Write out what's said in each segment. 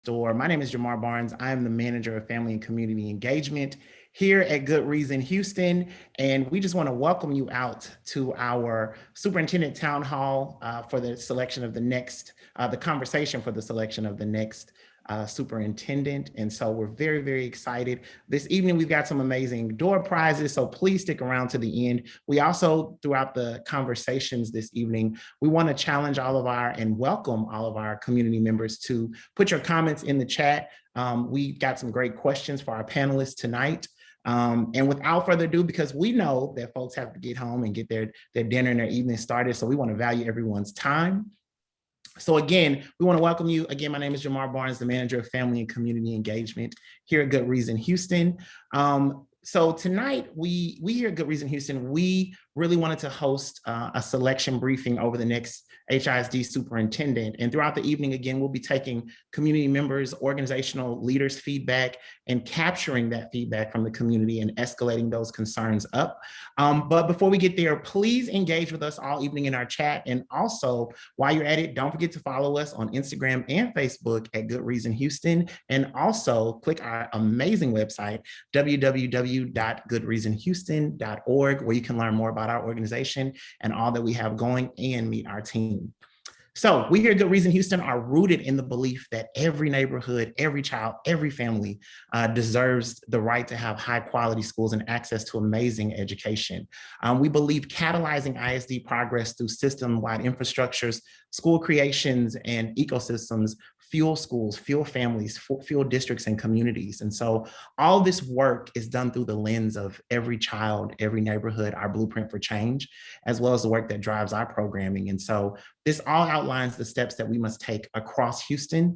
Door. My name is Jamar Barnes. I am the manager of family and community engagement here at Good Reason Houston. And we just want to welcome you out to our superintendent town hall for the selection of the next, the conversation for the selection of the next superintendent. And so we're very, very excited. This evening, we've got some amazing door prizes, so please stick around to the end. We also, throughout the conversations this evening, we want to challenge all of our and welcome all of our community members to put your comments in the chat. We've got some great questions for our panelists tonight. And without further ado, because we know that folks have to get home and get their dinner and their evening started, so we want to value everyone's time. So again, we want to welcome you. Again, my name is Jamar Barnes, the manager of family and community engagement here at Good Reason Houston. So tonight, we here at Good Reason Houston, we really wanted to host a selection briefing over the next HISD superintendent. And throughout the evening, again, we'll be taking community members, organizational leaders' feedback and capturing that feedback from the community and escalating those concerns up. But before we get there, please engage with us all evening in our chat. And also, while you're at it, don't forget to follow us on Instagram and Facebook at Good Reason Houston. And also click our amazing website, www.goodreasonhouston.org, where you can learn more about our organization and all that we have going and meet our team. So we here at Good Reason Houston are rooted in the belief that every neighborhood, every child, every family deserves the right to have high quality schools and access to amazing education. We believe catalyzing ISD progress through system-wide infrastructures, school creations, and ecosystems fuel schools, fuel families, fuel districts and communities. And so all this work is done through the lens of every child, every neighborhood, our blueprint for change, as well as the work that drives our programming. And so this all outlines the steps that we must take across Houston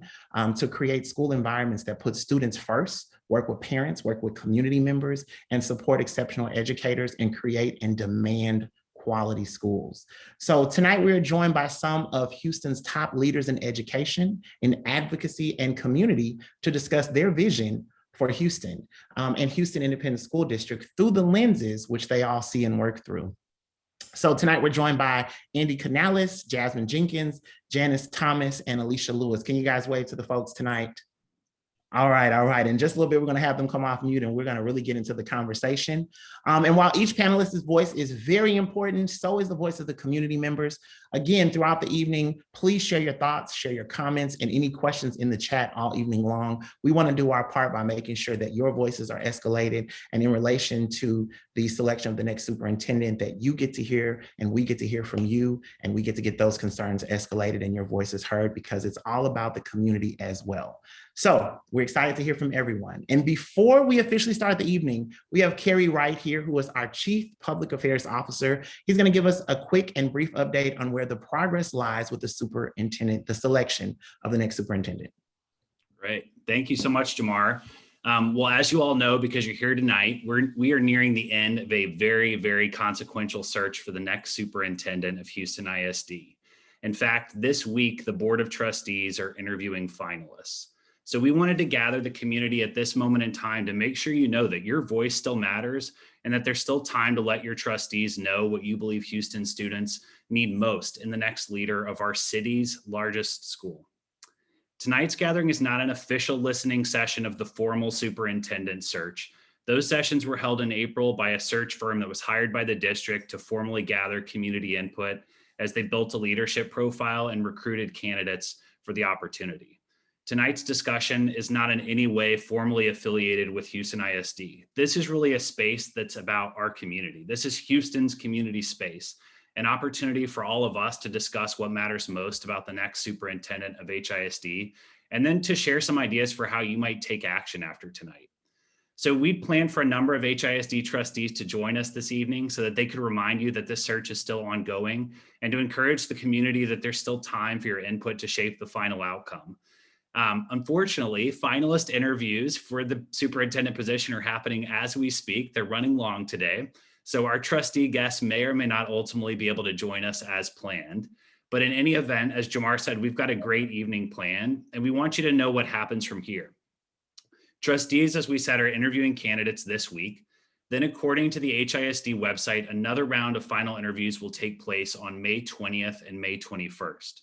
to create school environments that put students first, work with parents, work with community members, and support exceptional educators and create and demand quality schools. So tonight we are joined by some of Houston's top leaders in education, in advocacy, and community to discuss their vision for Houston and Houston Independent School District through the lenses which they all see and work through. So tonight we're joined by Andy Canales, Jasmine Jenkins, Janice Thomas, and Alicia Lewis. Can you guys wave to the folks tonight? All right. In just a little bit, we're going to have them come off mute and we're going to really get into the conversation. And while each panelist's voice is very important, so is the voice of the community members. Again, throughout the evening, please share your thoughts, share your comments, and any questions in the chat all evening long. We want to do our part by making sure that your voices are escalated, and in relation to the selection of the next superintendent, that you get to hear and we get to hear from you, and we get to get those concerns escalated and your voices heard, because it's all about the community as well. So we're excited to hear from everyone. And before we officially start the evening, we have Kerry Wright here, who is our Chief Public Affairs Officer. He's going to give us a quick and brief update on where the progress lies with the superintendent, the selection of the next superintendent. Great. Thank you so much, Jamar. Well, as you all know, because you're here tonight, we are nearing the end of a very, very consequential search for the next superintendent of Houston ISD. In fact, this week, the Board of Trustees are interviewing finalists. So we wanted to gather the community at this moment in time to make sure you know that your voice still matters and that there's still time to let your trustees know what you believe Houston students need most in the next leader of our city's largest school. Tonight's gathering is not an official listening session of the formal superintendent search. Those sessions were held in April by a search firm that was hired by the district to formally gather community input as they built a leadership profile and recruited candidates for the opportunity. Tonight's discussion is not in any way formally affiliated with Houston ISD. This is really a space that's about our community. This is Houston's community space, an opportunity for all of us to discuss what matters most about the next superintendent of HISD, and then to share some ideas for how you might take action after tonight. So we'd planned for a number of HISD trustees to join us this evening so that they could remind you that this search is still ongoing and to encourage the community that there's still time for your input to shape the final outcome. Unfortunately, finalist interviews for the superintendent position are happening as we speak. They're running long today. So our trustee guests may or may not ultimately be able to join us as planned. But in any event, as Jamar said, we've got a great evening planned, and we want you to know what happens from here. Trustees, as we said, are interviewing candidates this week. Then, according to the HISD website, another round of final interviews will take place on May 20th and May 21st.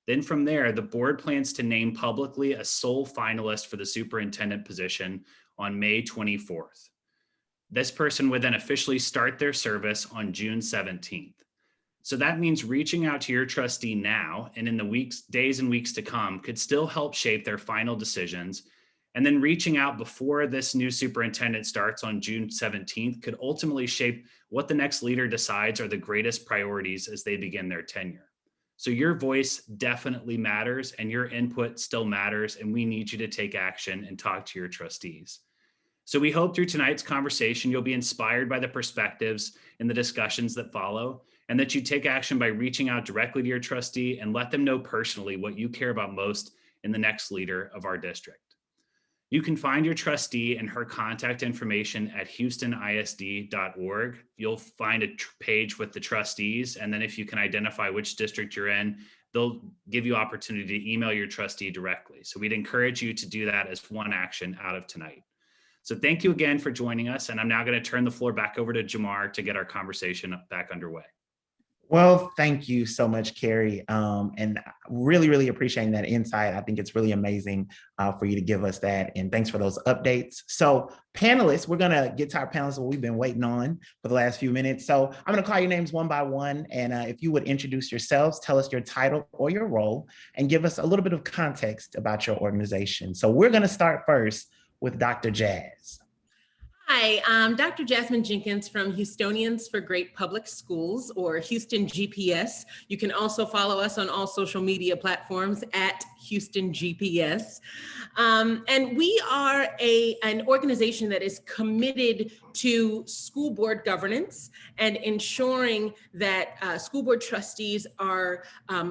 Then from there, the board plans to name publicly a sole finalist for the superintendent position on May 24th. This person would then officially start their service on June 17th. So that means reaching out to your trustee now and in the days and weeks to come could still help shape their final decisions. And then reaching out before this new superintendent starts on June 17th could ultimately shape what the next leader decides are the greatest priorities as they begin their tenure. So your voice definitely matters and your input still matters, and we need you to take action and talk to your trustees. So we hope through tonight's conversation, you'll be inspired by the perspectives and the discussions that follow, and that you take action by reaching out directly to your trustee and let them know personally what you care about most in the next leader of our district. You can find your trustee and her contact information at houstonisd.org. You'll find a page with the trustees, and then if you can identify which district you're in, they'll give you opportunity to email your trustee directly. So we'd encourage you to do that as one action out of tonight. So thank you again for joining us. And I'm now going to turn the floor back over to Jamar to get our conversation back underway. Well, thank you so much, Carrie. And really, really appreciating that insight. I think it's really amazing for you to give us that. And thanks for those updates. So panelists, we're going to get to our panelists that we've been waiting on for the last few minutes. So I'm going to call your names one by one. And if you would introduce yourselves, tell us your title or your role, and give us a little bit of context about your organization. So we're going to start first with Dr. Jazz. Hi, I'm Dr. Jasmine Jenkins from Houstonians for Great Public Schools, or Houston GPS. You can also follow us on all social media platforms at Houston GPS. And we are an organization that is committed to school board governance and ensuring that school board trustees are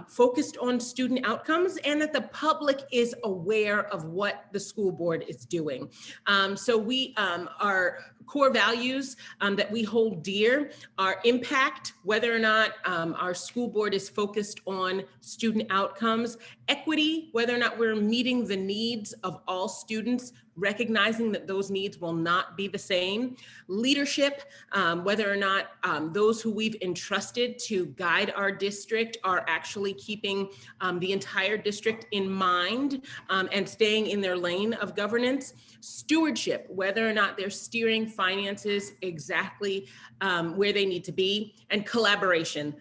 focused on student outcomes and that the public is aware of what the school board is doing. So we our core values that we hold dear are impact, whether or not our school board is focused on student outcomes, equity, whether or not we're meeting the needs of all students, recognizing that those needs will not be the same, leadership, whether or not those who we've entrusted to guide our district are actually keeping the entire district in mind and staying in their lane of governance, stewardship, whether or not they're steering finances exactly where they need to be, and collaboration,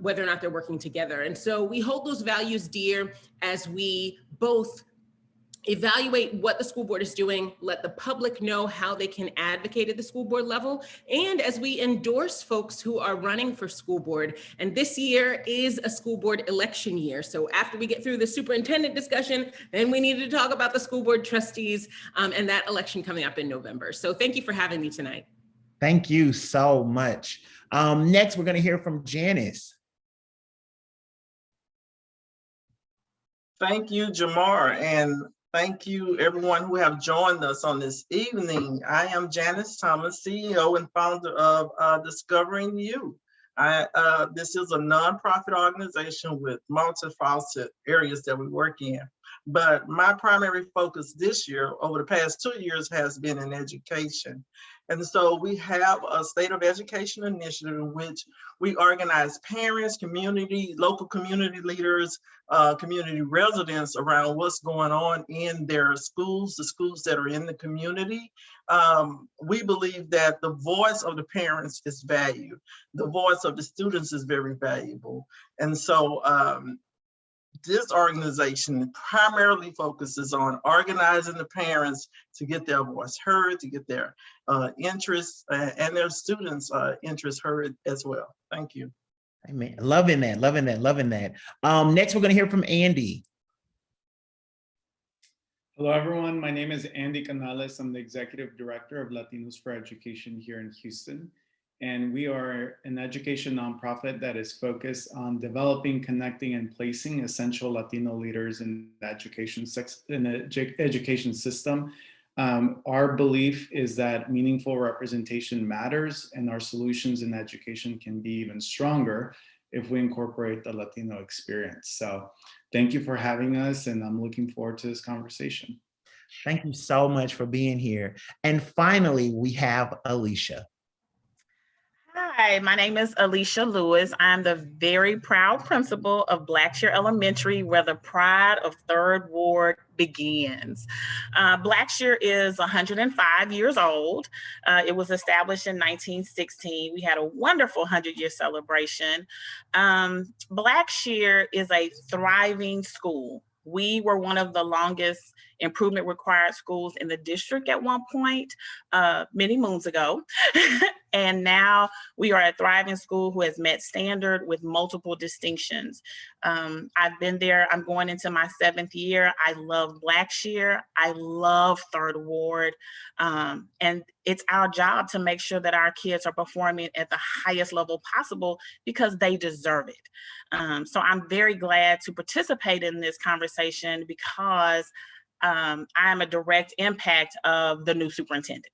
whether or not they're working together. And so we hold those values dear as we both evaluate what the school board is doing, let the public know how they can advocate at the school board level, and as we endorse folks who are running for school board. And this year is a school board election year. So after we get through the superintendent discussion, then we need to talk about the school board trustees and that election coming up in November. So thank you for having me tonight. Thank you so much. Next, we're going to hear from Janice. Thank you, Jamar, and thank you everyone who have joined us on this evening. I am Janice Thomas, CEO and founder of Discovering You. This is a nonprofit organization with multifaceted areas that we work in. But my primary focus this year, over the past 2 years, has been in education. And so we have a state of education initiative in which we organize parents, community, local community leaders, community residents around what's going on in their schools, the schools that are in the community. We believe that the voice of the parents is valued. The voice of the students is very valuable. And so this organization primarily focuses on organizing the parents to get their voice heard, to get their interests and their students' interests heard as well. Thank you. Amen. Loving that, loving that, loving that. Next, we're going to hear from Andy. Hello, everyone. My name is Andy Canales. I'm the Executive Director of Latinos For Education here in Houston. And we are an education nonprofit that is focused on developing, connecting, and placing essential Latino leaders in the education system. Our belief is that meaningful representation matters, and our solutions in education can be even stronger if we incorporate the Latino experience. So thank you for having us, and I'm looking forward to this conversation. Thank you so much for being here. And finally, we have Alicia. Hi, my name is Alicia Lewis. I'm the very proud principal of Blackshear Elementary, where the pride of Third Ward begins. Blackshear is 105 years old. It was established in 1916. We had a wonderful 100-year celebration. Blackshear is a thriving school. We were one of the longest improvement required schools in the district at one point, many moons ago. And now we are a thriving school who has met standard with multiple distinctions. I've been there, I'm going into my 7th year. I love Blackshear. I love Third Ward. And it's our job to make sure that our kids are performing at the highest level possible because they deserve it. So I'm very glad to participate in this conversation because I am a direct impact of the new superintendent.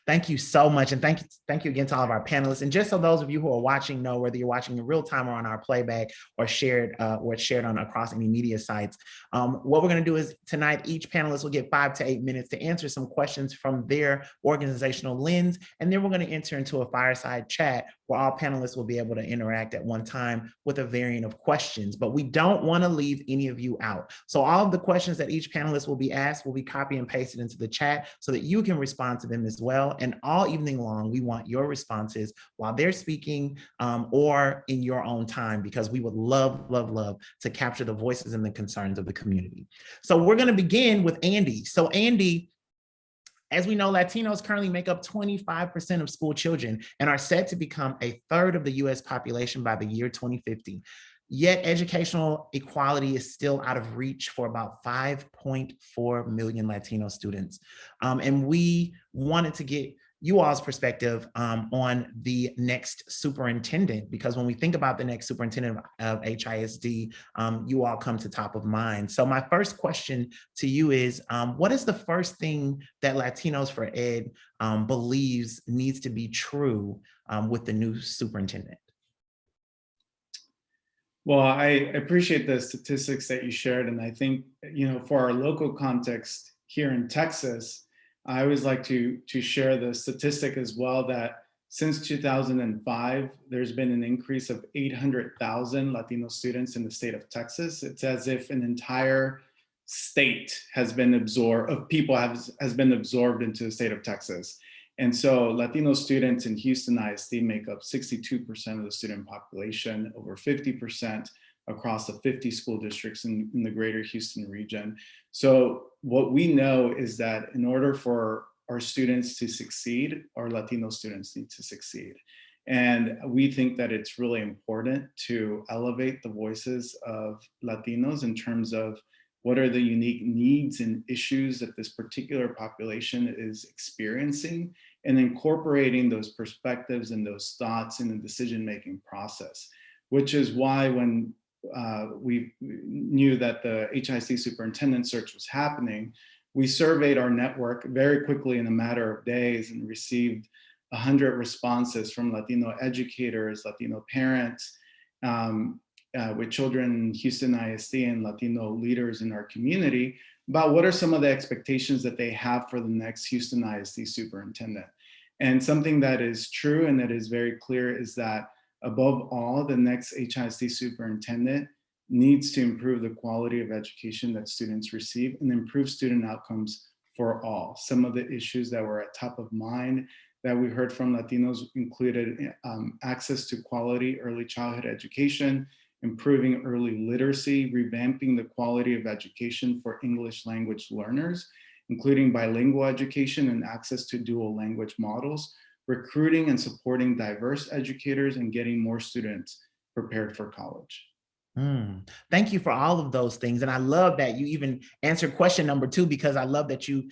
Thank you so much. And thank you again to all of our panelists. And just so those of you who are watching know, whether you're watching in real time or on our playback or shared on across any media sites, what we're going to do is tonight, each panelist will get 5 to 8 minutes to answer some questions from their organizational lens. And then we're going to enter into a fireside chat where all panelists will be able to interact at one time with a variant of questions. But we don't want to leave any of you out. So all of the questions that each panelist will be asked will be copy and pasted into the chat so that you can respond to them as well. And all evening long, we want your responses while they're speaking or in your own time, because we would love to capture the voices and the concerns of the community. So we're going to begin with Andy. So Andy, as we know, Latinos currently make up 25% of school children and are set to become a third of the US population by the year 2050. Yet educational equality is still out of reach for about 5.4 million Latino students. And we wanted to get you all's perspective on the next superintendent, because when we think about the next superintendent of HISD, you all come to top of mind. So my first question to you is, what is the first thing that Latinos for Ed believes needs to be true with the new superintendent? Well, I appreciate the statistics that you shared. And I think, for our local context here in Texas, I always like to share the statistic as well that since 2005, there's been an increase of 800,000 Latino students in the state of Texas. It's as if an entire state has been absorbed, has been absorbed into the state of Texas. And so Latino students in Houston ISD make up 62% of the student population, over 50% across the 50 school districts in the greater Houston region. So what we know is that in order for our students to succeed, our Latino students need to succeed. And we think that it's really important to elevate the voices of Latinos in terms of what are the unique needs and issues that this particular population is experiencing, and incorporating those perspectives and those thoughts in the decision-making process, which is why when we knew that the HISD superintendent search was happening, we surveyed our network very quickly in a matter of days and received 100 responses from Latino educators, Latino parents, with children in Houston ISD and Latino leaders in our community about what are some of the expectations that they have for the next Houston ISD superintendent. And something that is true and that is very clear is that above all, the next HISD superintendent needs to improve the quality of education that students receive and improve student outcomes for all. Some of the issues that were at top of mind that we heard from Latinos included access to quality early childhood education, improving early literacy, revamping the quality of education for English language learners, including bilingual education and access to dual language models, recruiting and supporting diverse educators, and getting more students prepared for college. Thank you for all of those things. And I love that you even answered question number 2, because I love that you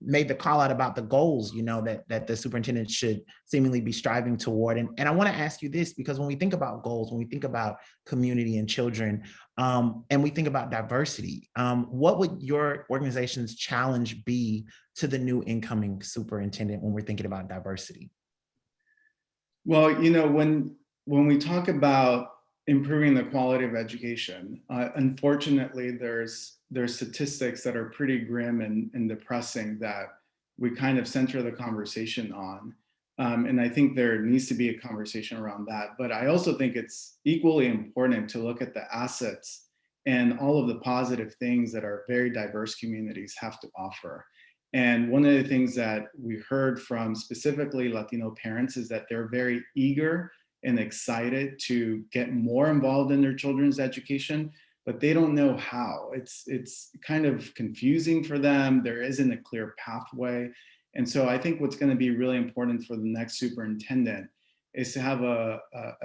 made the call out about the goals, that the superintendent should seemingly be striving toward. And I want to ask you this, because when we think about goals, when we think about community and children, and we think about diversity, what would your organization's challenge be to the new incoming superintendent when we're thinking about diversity? Well, when we talk about improving the quality of education, unfortunately, there's statistics that are pretty grim and depressing that we kind of center the conversation on. And I think there needs to be a conversation around that. But I also think it's equally important to look at the assets and all of the positive things that our very diverse communities have to offer. And one of the things that we heard from specifically Latino parents is that they're very eager and excited to get more involved in their children's education, but they don't know how. It's kind of confusing for them. There isn't a clear pathway. And so I think what's going to be really important for the next superintendent is to have a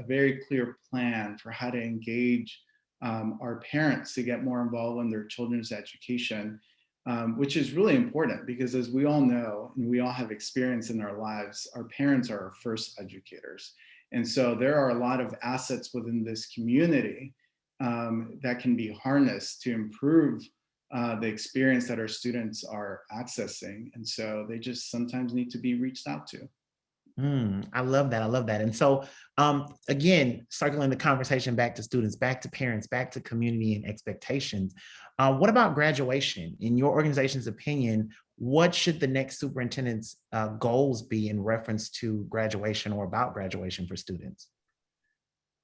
very clear plan for how to engage our parents to get more involved in their children's education, which is really important because, as we all know, and we all have experience in our lives, our parents are our first educators. And so there are a lot of assets within this community that can be harnessed to improve the experience that our students are accessing. And so they just sometimes need to be reached out to. I love that. I love that. And so, again, circling the conversation back to students, back to parents, back to community and expectations. What about graduation? In your organization's opinion, what should the next superintendent's goals be in reference to graduation or about graduation for students?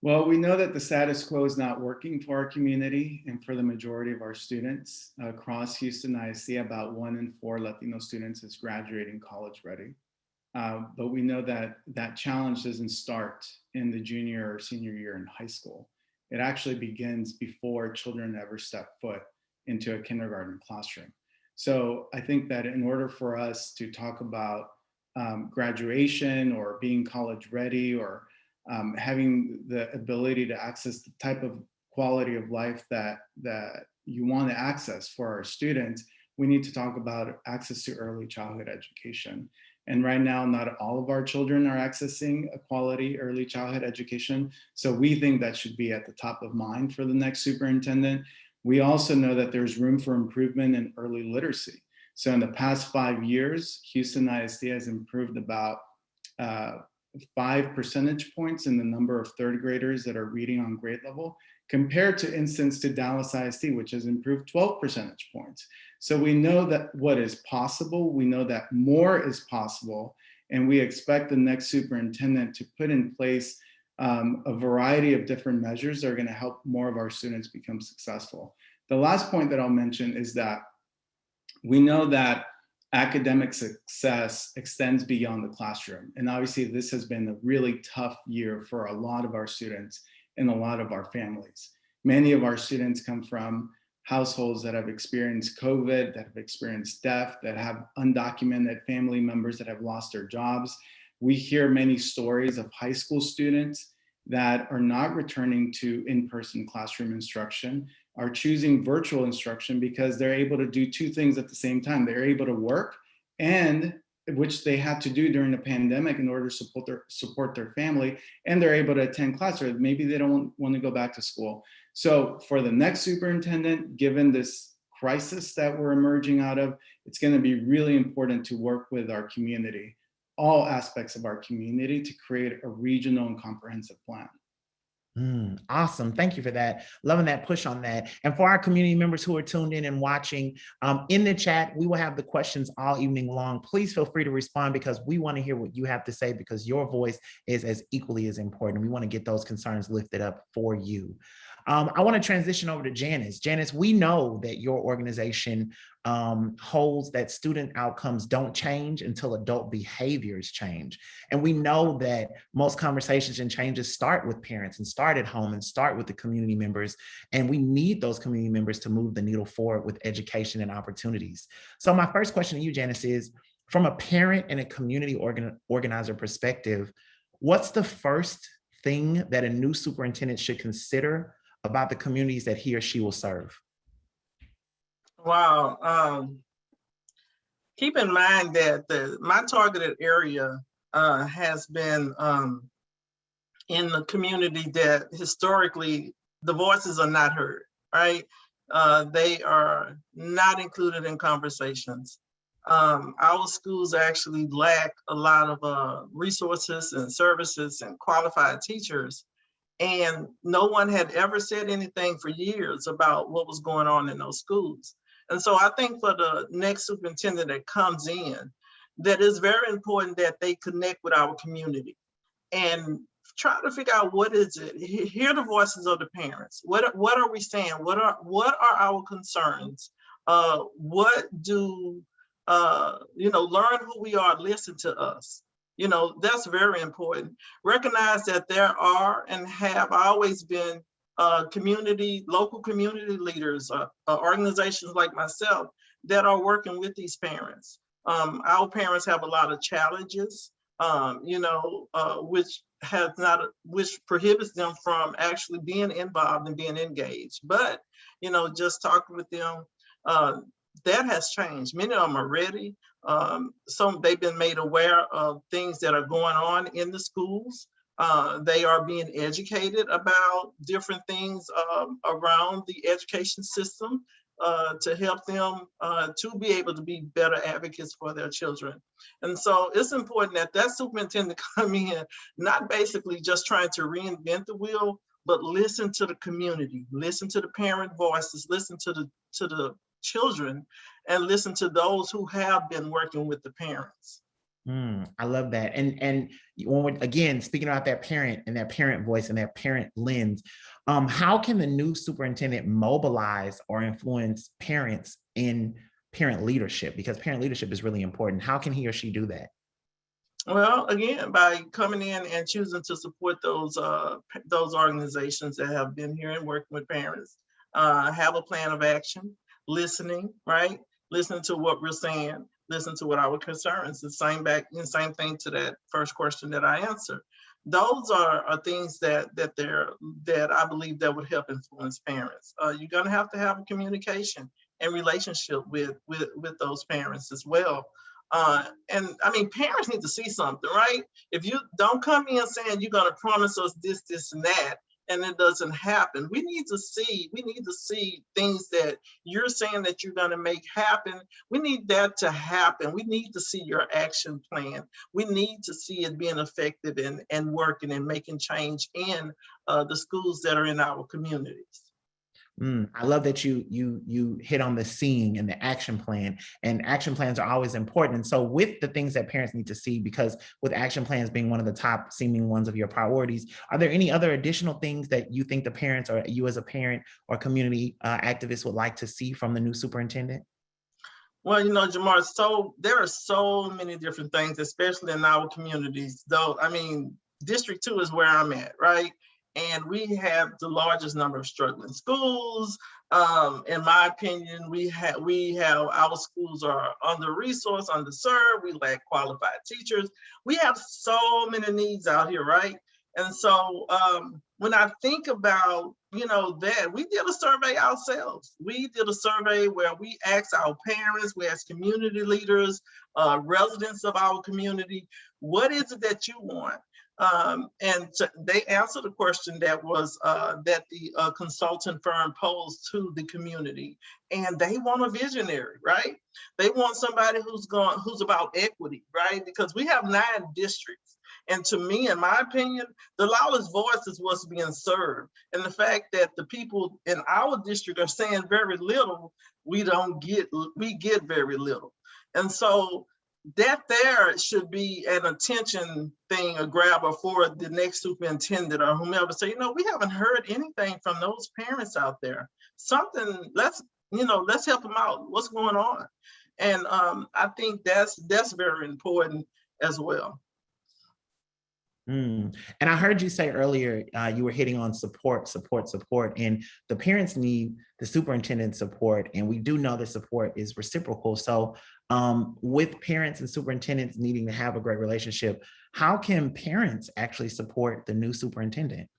Well, we know that the status quo is not working for our community and for the majority of our students. Across Houston ISD, about 1 in 4 Latino students is graduating college ready. But we know that that challenge doesn't start in the junior or senior year in high school. It actually begins before children ever step foot into a kindergarten classroom. So I think that in order for us to talk about graduation or being college ready or having the ability to access the type of quality of life that you want to access for our students, we need to talk about access to early childhood education. And right now, not all of our children are accessing a quality early childhood education. So we think that should be at the top of mind for the next superintendent. We also know that there's room for improvement in early literacy. So in the past 5 years, Houston ISD has improved about 5 percentage points in the number of third graders that are reading on grade level, compared to instance to Dallas ISD, which has improved 12 percentage points. So we know that what is possible, we know that more is possible, and we expect the next superintendent to put in place a variety of different measures that are going to help more of our students become successful. The last point that I'll mention is that we know that academic success extends beyond the classroom. And obviously this has been a really tough year for a lot of our students and a lot of our families. Many of our students come from households that have experienced COVID, that have experienced death, that have undocumented family members that have lost their jobs. We hear many stories of high school students that are not returning to in-person classroom instruction, are choosing virtual instruction because they're able to do 2 things at the same time. They're able to work, and which they had to do during the pandemic in order to support their family, and they're able to attend class, or maybe they don't want to go back to school. So for the next superintendent, given this crisis that we're emerging out of, it's going to be really important to work with our community, all aspects of our community, to create a regional and comprehensive plan. Awesome. Thank you for that. Loving that push on that. And for our community members who are tuned in and watching, in the chat, we will have the questions all evening long. Please feel free to respond because we want to hear what you have to say, because your voice is as equally as important. We want to get those concerns lifted up for you. I want to transition over to Janice. Janice, we know that your organization holds that student outcomes don't change until adult behaviors change. And we know that most conversations and changes start with parents and start at home and start with the community members. And we need those community members to move the needle forward with education and opportunities. So my first question to you, Janice, is from a parent and a community organizer perspective, what's the first thing that a new superintendent should consider about the communities that he or she will serve? Wow. Keep in mind that my targeted area has been in the community that historically the voices are not heard, right? They are not included in conversations. Our schools actually lack a lot of resources and services and qualified teachers. And no one had ever said anything for years about what was going on in those schools. And so I think for the next superintendent that comes in, that it's very important that they connect with our community and try to figure out what is it. Hear the voices of the parents. What are we saying? What are our concerns? What do learn who we are, listen to us. That's very important. Recognize that there are and have always been local community leaders, organizations like myself that are working with these parents. Our parents have a lot of challenges, which prohibits them from actually being involved and being engaged. But, just talking with them, that has changed. Many of them are ready. Some they've been made aware of things that are going on in the schools. They are being educated about different things around the education system to help them to be able to be better advocates for their children. And so it's important that superintendent come in, not basically just trying to reinvent the wheel, but listen to the community, listen to the parent voices, listen to the children, and listen to those who have been working with the parents. I love that. And when we're, again, speaking about that parent and that parent voice and that parent lens, how can the new superintendent mobilize or influence parents in parent leadership? Because parent leadership is really important. How can he or she do that? Well, again, by coming in and choosing to support those organizations that have been here and working with parents, have a plan of action, listening, right? Listening to what we're saying, listen to what our concerns, the same thing to that first question that I answered. Those are things that I believe that would help influence parents. You're gonna have to have a communication and relationship with those parents as well. And I mean, parents need to see something, right? If you don't come in saying you're gonna promise us this, this, and that, and it doesn't happen, we need to see things that you're saying that you're gonna make happen. We need that to happen. We need to see your action plan. We need to see it being effective and working and making change in the schools that are in our communities. I love that you hit on the seeing and the action plan, and action plans are always important. And so with the things that parents need to see, because with action plans being one of the top seeming ones of your priorities, are there any other additional things that you think the parents or you as a parent or community activist would like to see from the new superintendent? Well, Jamar, so there are so many different things, especially in our communities, though. I mean, District 2 is where I'm at, right? And we have the largest number of struggling schools. In my opinion, we have our schools are under-resourced, underserved. We lack qualified teachers. We have so many needs out here, right? And so when I think about that, we did a survey ourselves. We did a survey where we asked our parents, we asked community leaders, residents of our community, what is it that you want? And they answered a question that was that the consultant firm posed to the community, and they want a visionary, right? They want somebody who's about equity, right? Because we have 9 districts, and to me, in my opinion, the loudest voice is what's being served, and the fact that the people in our district are saying very little, we get very little, and so that there should be an attention thing, a grabber for the next superintendent or whomever. So, we haven't heard anything from those parents out there. Something, let's help them out. What's going on? And I think that's very important as well. And I heard you say earlier, you were hitting on support, and the parents need the superintendent's support, and we do know the support is reciprocal. So with parents and superintendents needing to have a great relationship, how can parents actually support the new superintendent?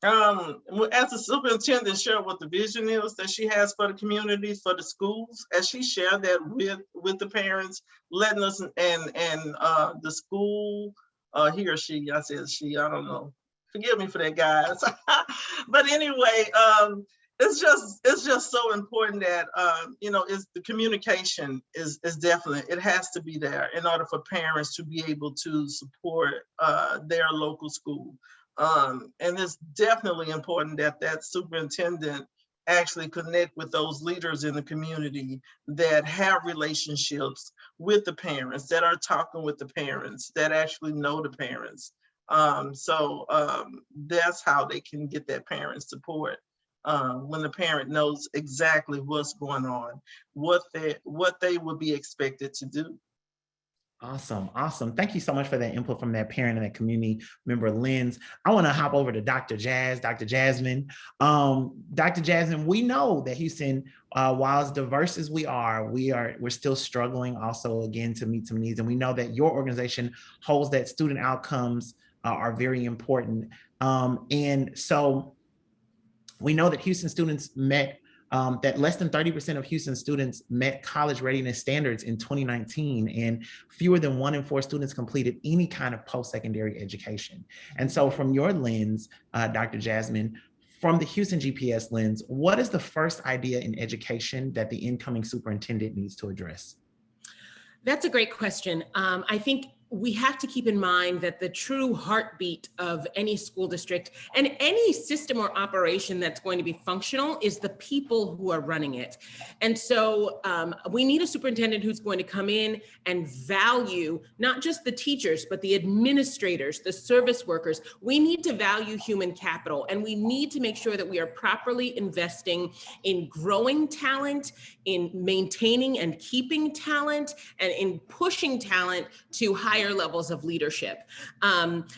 As the superintendent, share what the vision is that she has for the communities, for the schools, as she shared that with the parents, letting us and the school, he or she, I said she, I don't know. Forgive me for that, guys. But anyway, it's just so important that is the communication is definitely, it has to be there in order for parents to be able to support their local school. And it's definitely important that superintendent actually connect with those leaders in the community that have relationships with the parents, that are talking with the parents, that actually know the parents. That's how they can get that parent support. When the parent knows exactly what's going on, what they would be expected to do. Awesome. Awesome. Thank you so much for that input from that parent and that community member lens. I want to hop over to Dr. Jasmine. Dr. Jasmine, we know that Houston, while as diverse as we're still struggling also again to meet some needs. And we know that your organization holds that student outcomes are very important. And so we know that Houston students that less than 30% of Houston students met college readiness standards in 2019, and fewer than 1 in 4 students completed any kind of post-secondary education. And so from your lens, Dr. Jasmine, from the Houston GPS lens, what is the first idea in education that the incoming superintendent needs to address? That's a great question. I think we have to keep in mind that the true heartbeat of any school district and any system or operation that's going to be functional is the people who are running it. And so we need a superintendent who's going to come in and value not just the teachers, but the administrators, the service workers. We need to value human capital, and we need to make sure that we are properly investing in growing talent, in maintaining and keeping talent, and in pushing talent to higher levels of leadership.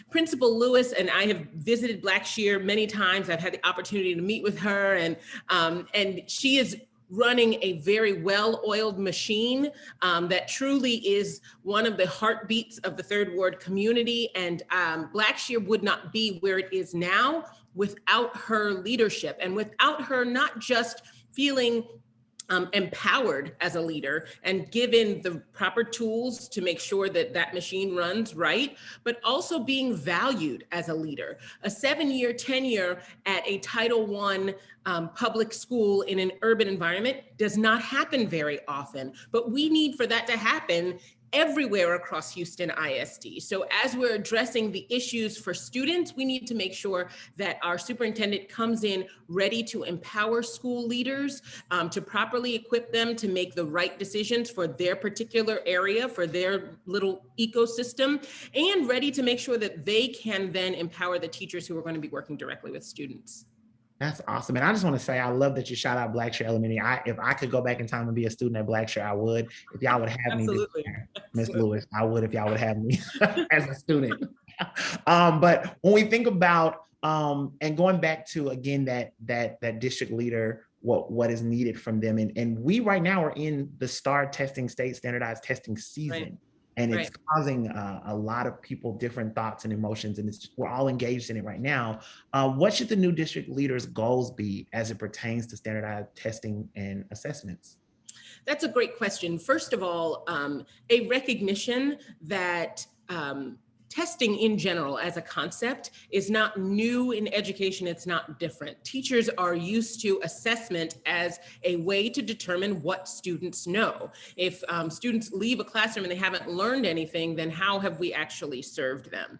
Principal Lewis and I have visited Blackshear many times. I've had the opportunity to meet with her, and she is running a very well-oiled machine that truly is one of the heartbeats of the Third Ward community. And Blackshear would not be where it is now without her leadership, and without her not just feeling empowered as a leader and given the proper tools to make sure that that machine runs right, but also being valued as a leader. A 7-year tenure at a Title I public school in an urban environment does not happen very often, but we need for that to happen everywhere across Houston ISD. So as we're addressing the issues for students, we need to make sure that our superintendent comes in ready to empower school leaders, to properly equip them to make the right decisions for their particular area, for their little ecosystem, and ready to make sure that they can then empower the teachers who are going to be working directly with students. That's awesome. And I just want to say, I love that you shout out Blackshear Elementary. If I could go back in time and be a student at Blackshear, I would. If y'all would have me, Ms. Lewis, I would if y'all would have me as a student. But when we think about, and going back to, again, that district leader, what is needed from them. And we right now are in the STAR testing, state standardized testing season. Right. And it's causing a lot of people different thoughts and emotions, and we're all engaged in it right now. What should the new district leaders' goals be as it pertains to standardized testing and assessments? That's a great question. First of all, a recognition that testing in general as a concept is not new in education, it's not different. Teachers are used to assessment as a way to determine what students know. If students leave a classroom and they haven't learned anything, then how have we actually served them?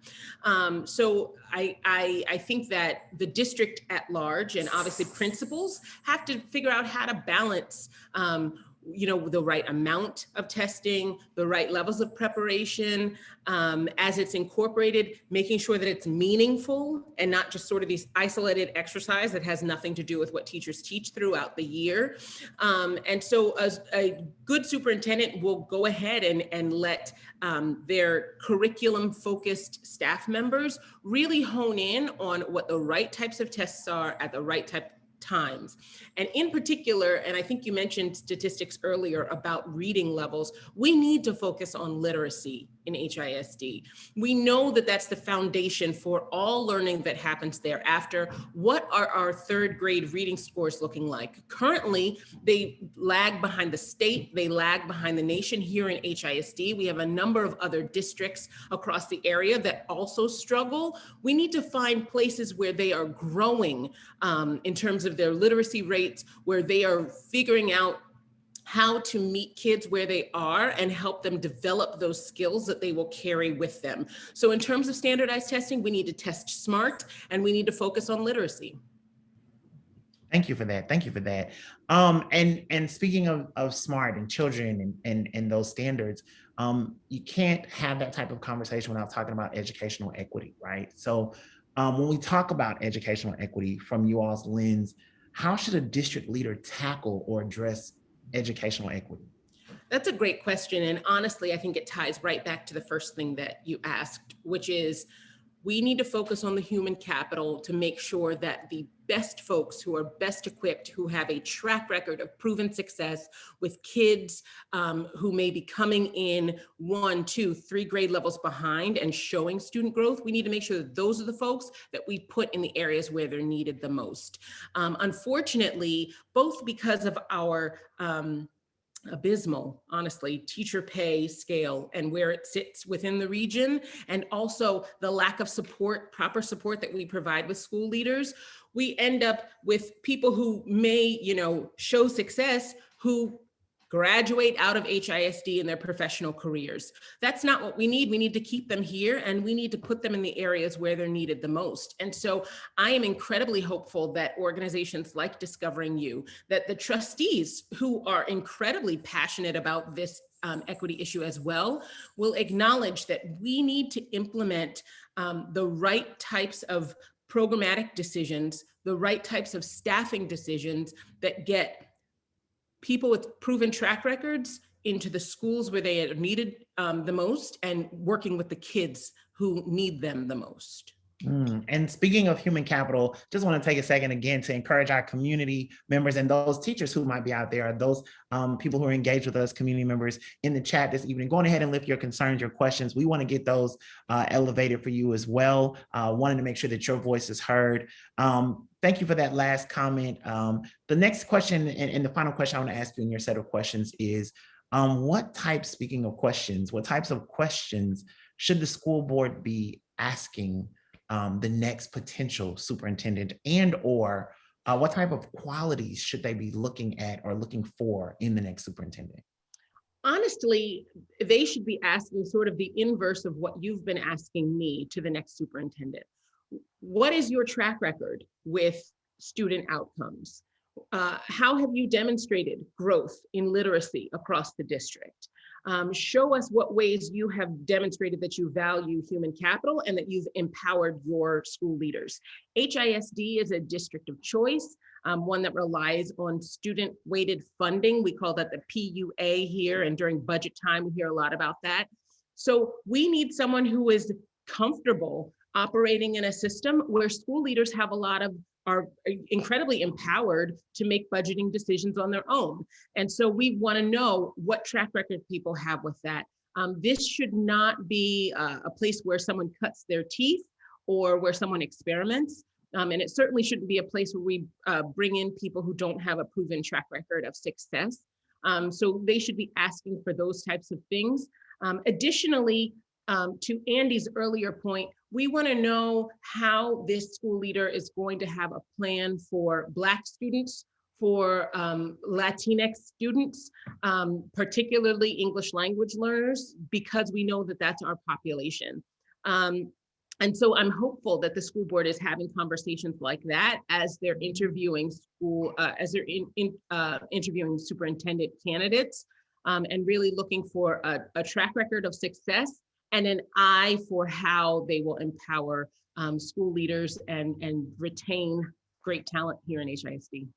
So I think that the district at large, and obviously principals, have to figure out how to balance the right amount of testing, the right levels of preparation, as it's incorporated, making sure that it's meaningful and not just sort of these isolated exercise that has nothing to do with what teachers teach throughout the year. And so a good superintendent will go ahead and let their curriculum-focused staff members really hone in on what the right types of tests are at the right times. And in particular, and I think you mentioned statistics earlier about reading levels, we need to focus on literacy in HISD. We know that that's the foundation for all learning that happens thereafter. What are our third grade reading scores looking like? Currently, they lag behind the state, they lag behind the nation here in HISD. We have a number of other districts across the area that also struggle. We need to find places where they are growing in terms of their literacy rates, where they are figuring out how to meet kids where they are and help them develop those skills that they will carry with them. So in terms of standardized testing, we need to test smart and we need to focus on literacy. Thank you for that. Thank you for that. And speaking of smart and children and those standards, you can't have that type of conversation without talking about educational equity, right? So when we talk about educational equity from you all's lens, how should a district leader tackle or address educational equity? That's a great question. And honestly, I think it ties right back to the first thing that you asked, which is we need to focus on the human capital to make sure that the best folks who are best equipped, who have a track record of proven success with kids who may be coming in 1, 2, 3 grade levels behind and showing student growth, we need to make sure that those are the folks that we put in the areas where they're needed the most. Unfortunately, both because of our abysmal, honestly, teacher pay scale and where it sits within the region, and also the lack of support, proper support that we provide with school leaders, we end up with people who may, show success, who graduate out of HISD in their professional careers. That's not what we need. We need to keep them here, and we need to put them in the areas where they're needed the most. And so I am incredibly hopeful that organizations like Discovering You, that the trustees who are incredibly passionate about this equity issue as well, will acknowledge that we need to implement the right types of programmatic decisions, the right types of staffing decisions that get people with proven track records into the schools where they are needed the most, and working with the kids who need them the most. And speaking of human capital, just want to take a second again to encourage our community members and those teachers who might be out there, those people who are engaged with us, community members in the chat this evening. Go ahead and lift your concerns, your questions. We want to get those elevated for you as well. Wanting to make sure that your voice is heard. Thank you for that last comment. The next question and the final question I want to ask you in your set of questions is, speaking of questions, what types of questions should the school board be asking the next potential superintendent, and or what type of qualities should they be looking at or looking for in the next superintendent? Honestly, they should be asking sort of the inverse of what you've been asking me to the next superintendent. What is your track record with student outcomes? How have you demonstrated growth in literacy across the district? Show us what ways you have demonstrated that you value human capital and that you've empowered your school leaders. HISD is a district of choice, one that relies on student-weighted funding. We call that the PUA here, and during budget time, we hear a lot about that. So we need someone who is comfortable operating in a system where school leaders are incredibly empowered to make budgeting decisions on their own. And so we want to know what track record people have with that. This should not be a place where someone cuts their teeth or where someone experiments. And it certainly shouldn't be a place where we bring in people who don't have a proven track record of success. So they should be asking for those types of things. Additionally, to Andy's earlier point, we want to know how this school leader is going to have a plan for Black students, for Latinx students, particularly English language learners, because we know that that's our population. And so I'm hopeful that the school board is having conversations like that as they're interviewing interviewing superintendent candidates, and really looking for a track record of success and an eye for how they will empower school leaders and retain great talent here in HISD.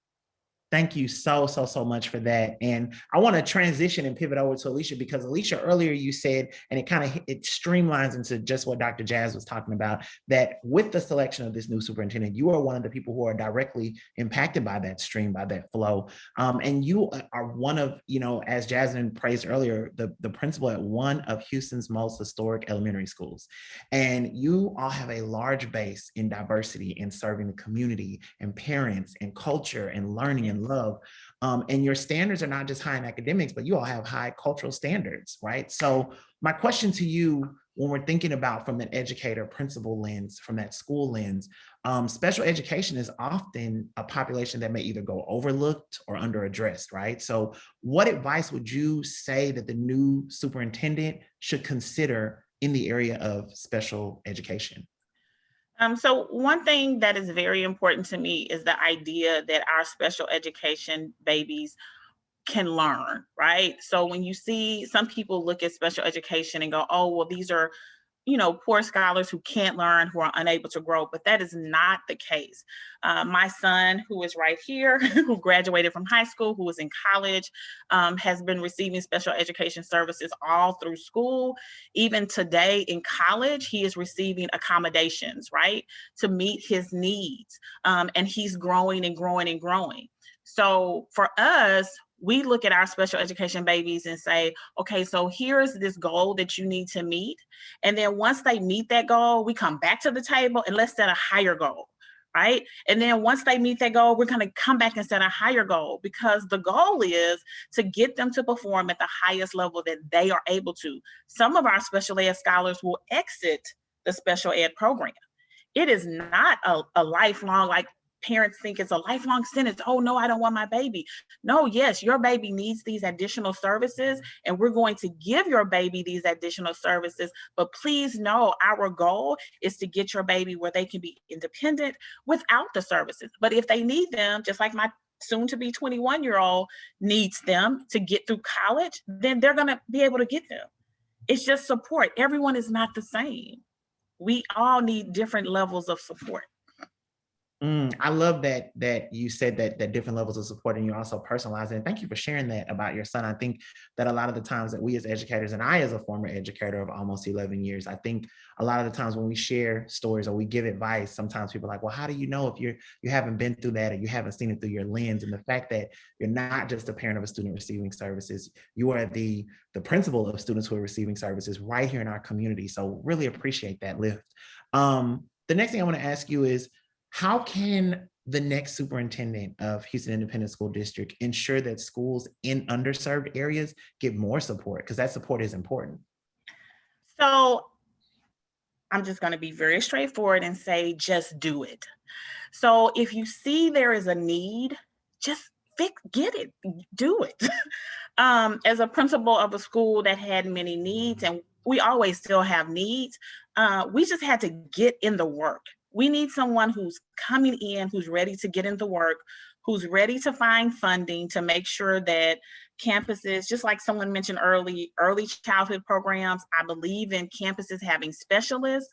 Thank you so much for that. And I want to transition and pivot over to Alicia, because Alicia, earlier you said, and it streamlines into just what Dr. Jazz was talking about, that with the selection of this new superintendent, you are one of the people who are directly impacted by that stream, by that flow. And you are one of, as Jasmine praised earlier, the principal at one of Houston's most historic elementary schools. And you all have a large base in diversity in serving the community and parents and culture and learning and love. And your standards are not just high in academics, but you all have high cultural standards, right? So my question to you, when we're thinking about from that educator principal lens, from that school lens, special education is often a population that may either go overlooked or underaddressed, right? So what advice would you say that the new superintendent should consider in the area of special education? So one thing that is very important to me is the idea that our special education babies can learn, right? So when you see some people look at special education and go, oh, well, these are, poor scholars who can't learn, who are unable to grow, but that is not the case. My son, who is right here, who graduated from high school, who is in college, has been receiving special education services all through school. Even today in college, he is receiving accommodations, right, to meet his needs. And he's growing and growing and growing. So for us, we look at our special education babies and say, okay, so here's this goal that you need to meet. And then once they meet that goal, we come back to the table and let's set a higher goal, right? And then once they meet that goal, we're going to come back and set a higher goal, because the goal is to get them to perform at the highest level that they are able to. Some of our special ed scholars will exit the special ed program. It is not a lifelong, like, parents think it's a lifelong sentence. Oh no, I don't want my baby. No, yes, your baby needs these additional services, and we're going to give your baby these additional services. But please know, our goal is to get your baby where they can be independent without the services. But if they need them, just like my soon to be 21-year-old needs them to get through college, then they're going to be able to get them. It's just support. Everyone is not the same. We all need different levels of support. I love that you said that different levels of support, and you also personalize it. And thank you for sharing that about your son. I think that a lot of the times that we as educators, and I as a former educator of almost 11 years, I think a lot of the times when we share stories or we give advice, sometimes people are like, well, how do you know if you haven't been through that or you haven't seen it through your lens? And the fact that you're not just a parent of a student receiving services, you are the principal of students who are receiving services right here in our community. So really appreciate that lift. The next thing I want to ask you is, how can the next superintendent of Houston Independent School District ensure that schools in underserved areas get more support? Because that support is important. So I'm just going to be very straightforward and say, just do it. So if you see there is a need, just get it, do it. As a principal of a school that had many needs, and we always still have needs, we just had to get in the work. We need someone who's coming in, who's ready to get into work, who's ready to find funding to make sure that campuses, just like someone mentioned early childhood programs, I believe in campuses having specialists,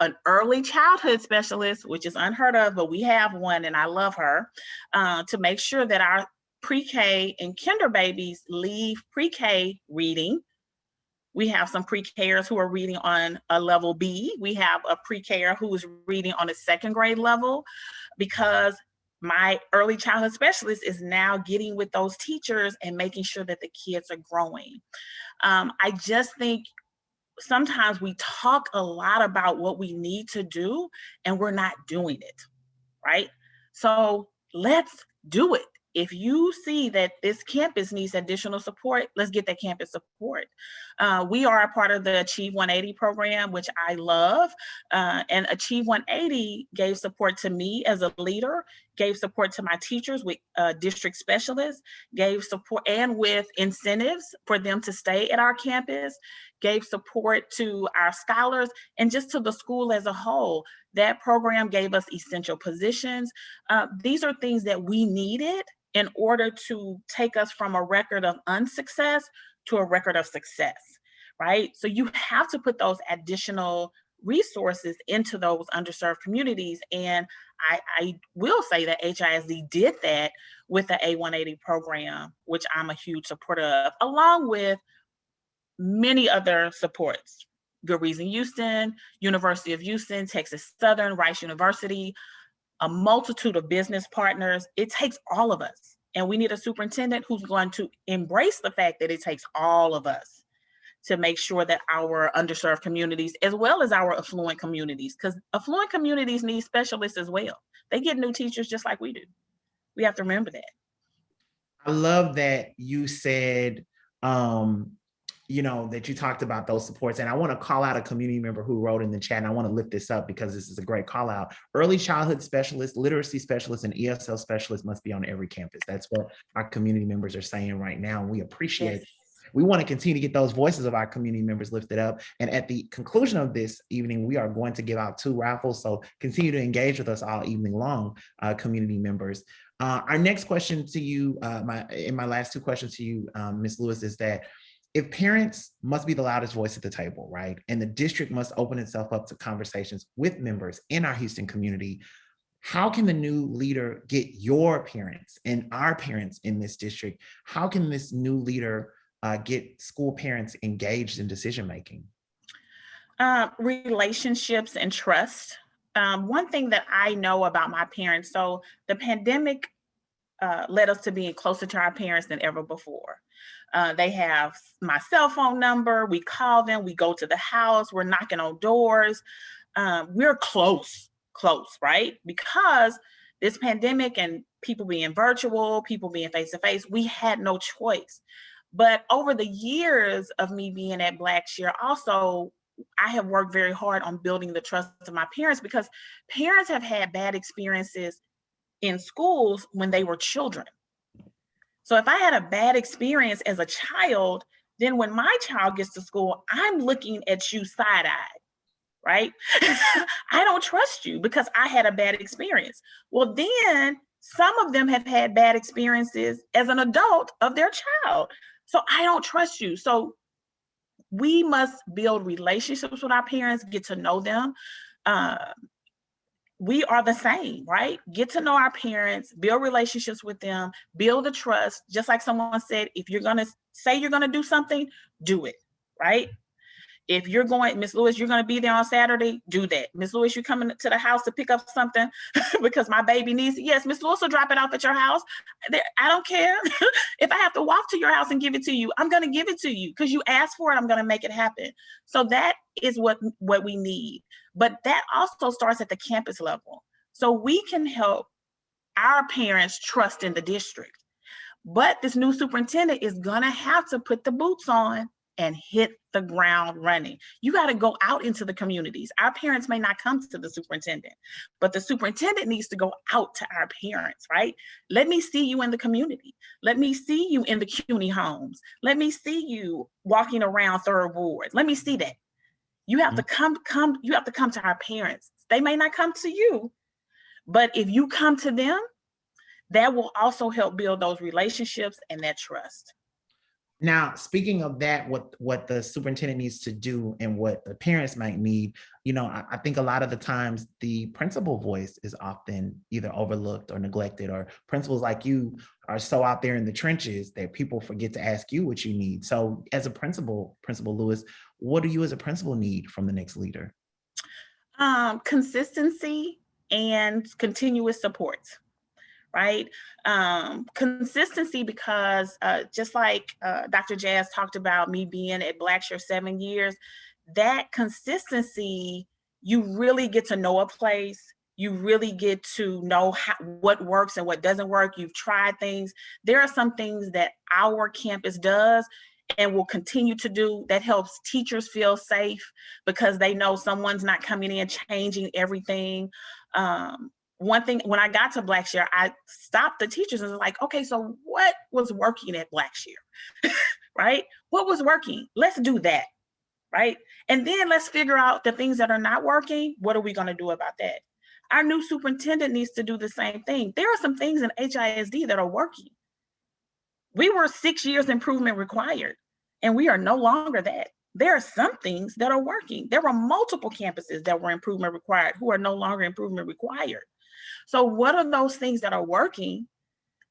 an early childhood specialist, which is unheard of, but we have one and I love her, to make sure that our pre-K and kinder babies leave pre-K reading. We have some pre-Kers who are reading on a level B. We have a pre-Ker who is reading on a second grade level, because my early childhood specialist is now getting with those teachers and making sure that the kids are growing. I just think sometimes we talk a lot about what we need to do and we're not doing it, right? So let's do it. If you see that this campus needs additional support, let's get that campus support. We are a part of the Achieve 180 program, which I love. And Achieve 180 gave support to me as a leader, gave support to my teachers with district specialists, gave support and with incentives for them to stay at our campus, gave support to our scholars and just to the school as a whole. That program gave us essential positions. These are things that we needed in order to take us from a record of unsuccess to a record of success, right? So you have to put those additional resources into those underserved communities. And I will say that HISD did that with the A180 program, which I'm a huge supporter of, along with many other supports. Good Reason Houston, University of Houston, Texas Southern, Rice University, a multitude of business partners. It takes all of us. And we need a superintendent who's going to embrace the fact that it takes all of us to make sure that our underserved communities, as well as our affluent communities, because affluent communities need specialists as well. They get new teachers just like we do. We have to remember that. I love that you said, that you talked about those supports. And I want to call out a community member who wrote in the chat, and I want to lift this up because this is a great call out. Early childhood specialists, literacy specialists, and ESL specialists must be on every campus. That's what our community members are saying right now. And we appreciate We want to continue to get those voices of our community members lifted up. And at the conclusion of this evening, we are going to give out 2 raffles. So continue to engage with us all evening long, community members. Our next question to you, my last 2 questions to you, Ms. Lewis, is that if parents must be the loudest voice at the table, right, and the district must open itself up to conversations with members in our Houston community, how can the new leader get your parents and our parents in this district? How can this new leader get school parents engaged in decision-making? Relationships and trust. One thing that I know about my parents, so the pandemic led us to being closer to our parents than ever before. They have my cell phone number, we call them, we go to the house, we're knocking on doors. We're close, right? Because this pandemic and people being virtual, people being face-to-face, we had no choice. But over the years of me being at Blackshear, also, I have worked very hard on building the trust of my parents, because parents have had bad experiences in schools when they were children. So if I had a bad experience as a child, then when my child gets to school, I'm looking at you side-eyed, right? I don't trust you because I had a bad experience. Well, then some of them have had bad experiences as an adult of their child. So I don't trust you. So we must build relationships with our parents, get to know them. We are the same, right? Get to know our parents, build relationships with them, build the trust. Just like someone said, if you're gonna say you're gonna do something, do it, right? If you're going, Ms. Lewis, you're gonna be there on Saturday, do that. Ms. Lewis, you're coming to the house to pick up something because my baby needs it. Yes, Ms. Lewis will drop it off at your house. I don't care. If I have to walk to your house and give it to you, I'm gonna give it to you because you asked for it, I'm gonna make it happen. So that is what we need. But that also starts at the campus level. So we can help our parents trust in the district. But this new superintendent is gonna have to put the boots on and hit the ground running. You got to go out into the communities. Our parents may not come to the superintendent, but the superintendent needs to go out to our parents, right? Let me see you in the community. Let me see you in the CUNY homes. Let me see you walking around Third Ward. Let me see that. You have to come, you have to come to our parents. They may not come to you, but if you come to them, that will also help build those relationships and that trust. Now, speaking of that, what the superintendent needs to do and what the parents might need, you know, I think a lot of the times the principal voice is often either overlooked or neglected, or principals like you are so out there in the trenches that people forget to ask you what you need. So as a Principal Lewis, what do you as a principal need from the next leader? Consistency and continuous support. Right? Consistency, because just like Dr. Jazz talked about me being at Blackshear 7 years, that consistency, you really get to know a place. You really get to know what works and what doesn't work. You've tried things. There are some things that our campus does and will continue to do that helps teachers feel safe because they know someone's not coming in changing everything. One thing, when I got to Blackshear, I stopped the teachers and was like, okay, so what was working at Blackshear, right? What was working? Let's do that, right? And then let's figure out the things that are not working. What are we gonna do about that? Our new superintendent needs to do the same thing. There are some things in HISD that are working. We were 6 years improvement required, and we are no longer that. There are some things that are working. There were multiple campuses that were improvement required who are no longer improvement required. So what are those things that are working?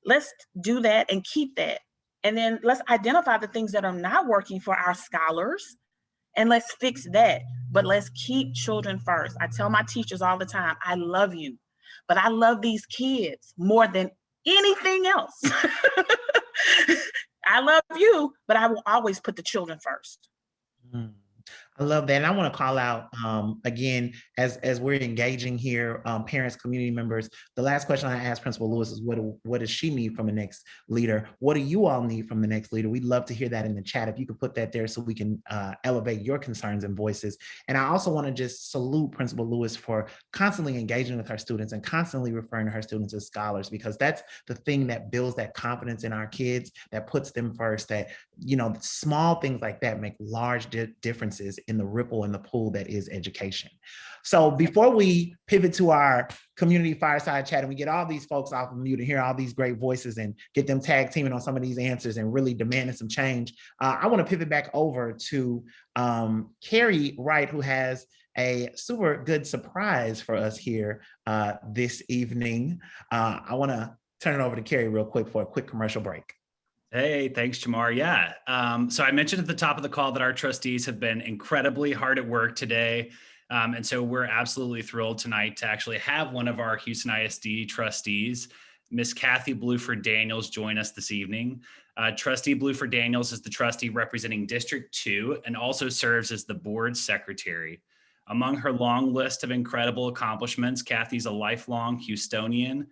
Let's do that and keep that. And then let's identify the things that are not working for our scholars and let's fix that. But let's keep children first. I tell my teachers all the time, I love you, but I love these kids more than anything else. I love you, but I will always put the children first. I I love that. And I want to call out again, as we're engaging here, parents, community members, the last question I asked Principal Lewis is what does she need from the next leader? What do you all need from the next leader? We'd love to hear that in the chat. If you could put that there so we can elevate your concerns and voices. And I also want to just salute Principal Lewis for constantly engaging with her students and constantly referring to her students as scholars, because that's the thing that builds that confidence in our kids, that puts them first, that, you know, small things like that make large differences in the ripple and the pool that is education. So before we pivot to our community fireside chat and we get all these folks off of mute and hear all these great voices and get them tag teaming on some of these answers and really demanding some change, I want to pivot back over to Carrie Wright, who has a super good surprise for us here this evening. I want to turn it over to Carrie real quick for a quick commercial break. Hey, thanks, Jamar. Yeah. So I mentioned at the top of the call that our trustees have been incredibly hard at work today. And so we're absolutely thrilled tonight to actually have one of our Houston ISD trustees, Miss Kathy Bluford Daniels, join us this evening. Trustee Bluford Daniels is the trustee representing District 2 and also serves as the board secretary. Among her long list of incredible accomplishments, Kathy's a lifelong Houstonian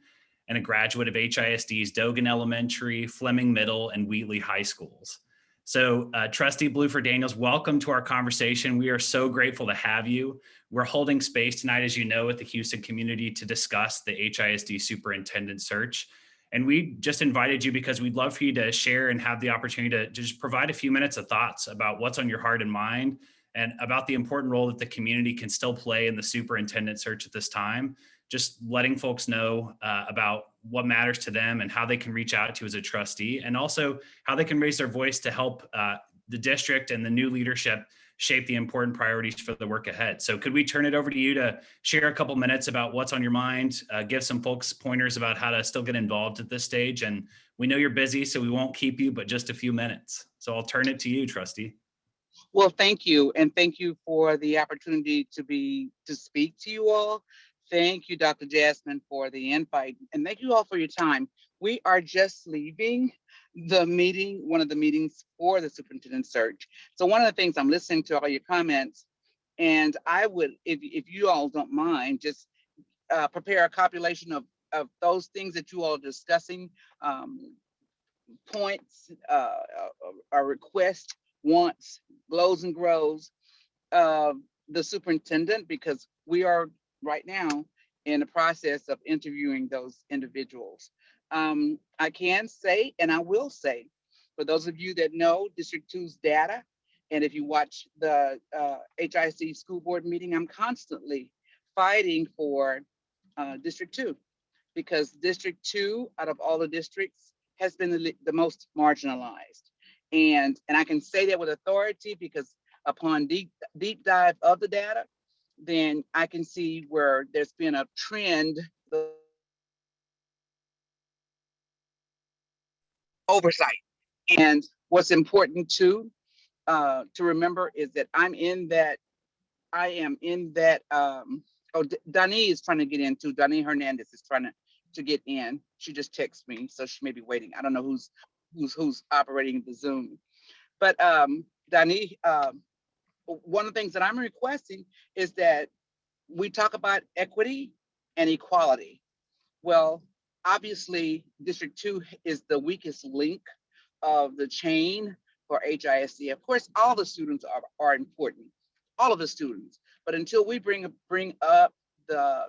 and a graduate of HISD's Dogan Elementary, Fleming Middle, and Wheatley High Schools. So Trustee Bluford Daniels, welcome to our conversation. We are so grateful to have you. We're holding space tonight, as you know, with the Houston community to discuss the HISD Superintendent search. And we just invited you because we'd love for you to share and have the opportunity to just provide a few minutes of thoughts about what's on your heart and mind and about the important role that the community can still play in the superintendent search at this time. Just letting folks know about what matters to them and how they can reach out to as a trustee, and also how they can raise their voice to help the district and the new leadership shape the important priorities for the work ahead. So could we turn it over to you to share a couple minutes about what's on your mind, give some folks pointers about how to still get involved at this stage? And we know you're busy, so we won't keep you, but just a few minutes. So I'll turn it to you, trustee. Well, thank you. And thank you for the opportunity to speak to you all. Thank you, Dr. Jasmine, for the invite. And thank you all for your time. We are just leaving the meeting, one of the meetings for the superintendent search. So one of the things, I'm listening to all your comments, and I would, if you all don't mind, just prepare a compilation of those things that you all are discussing, points, a request, wants, glows and grows of the superintendent, because we are right now in the process of interviewing those individuals. I can say, and I will say, for those of you that know District 2's data, and if you watch the HISD school board meeting, I'm constantly fighting for District 2, because District 2, out of all the districts, has been the most marginalized. And I can say that with authority because upon deep dive of the data, then I can see where there's been a trend oversight. And what's important too to remember is that I am in that. Dani is trying to get in too. Dani Hernandez is trying to get in. She just texted me, so she may be waiting. I don't know who's operating the Zoom, but Dani. One of the things that I'm requesting is that we talk about equity and equality. Well, obviously, District 2 is the weakest link of the chain for HISD. Of course, all the students are important, all of the students. But until we bring up the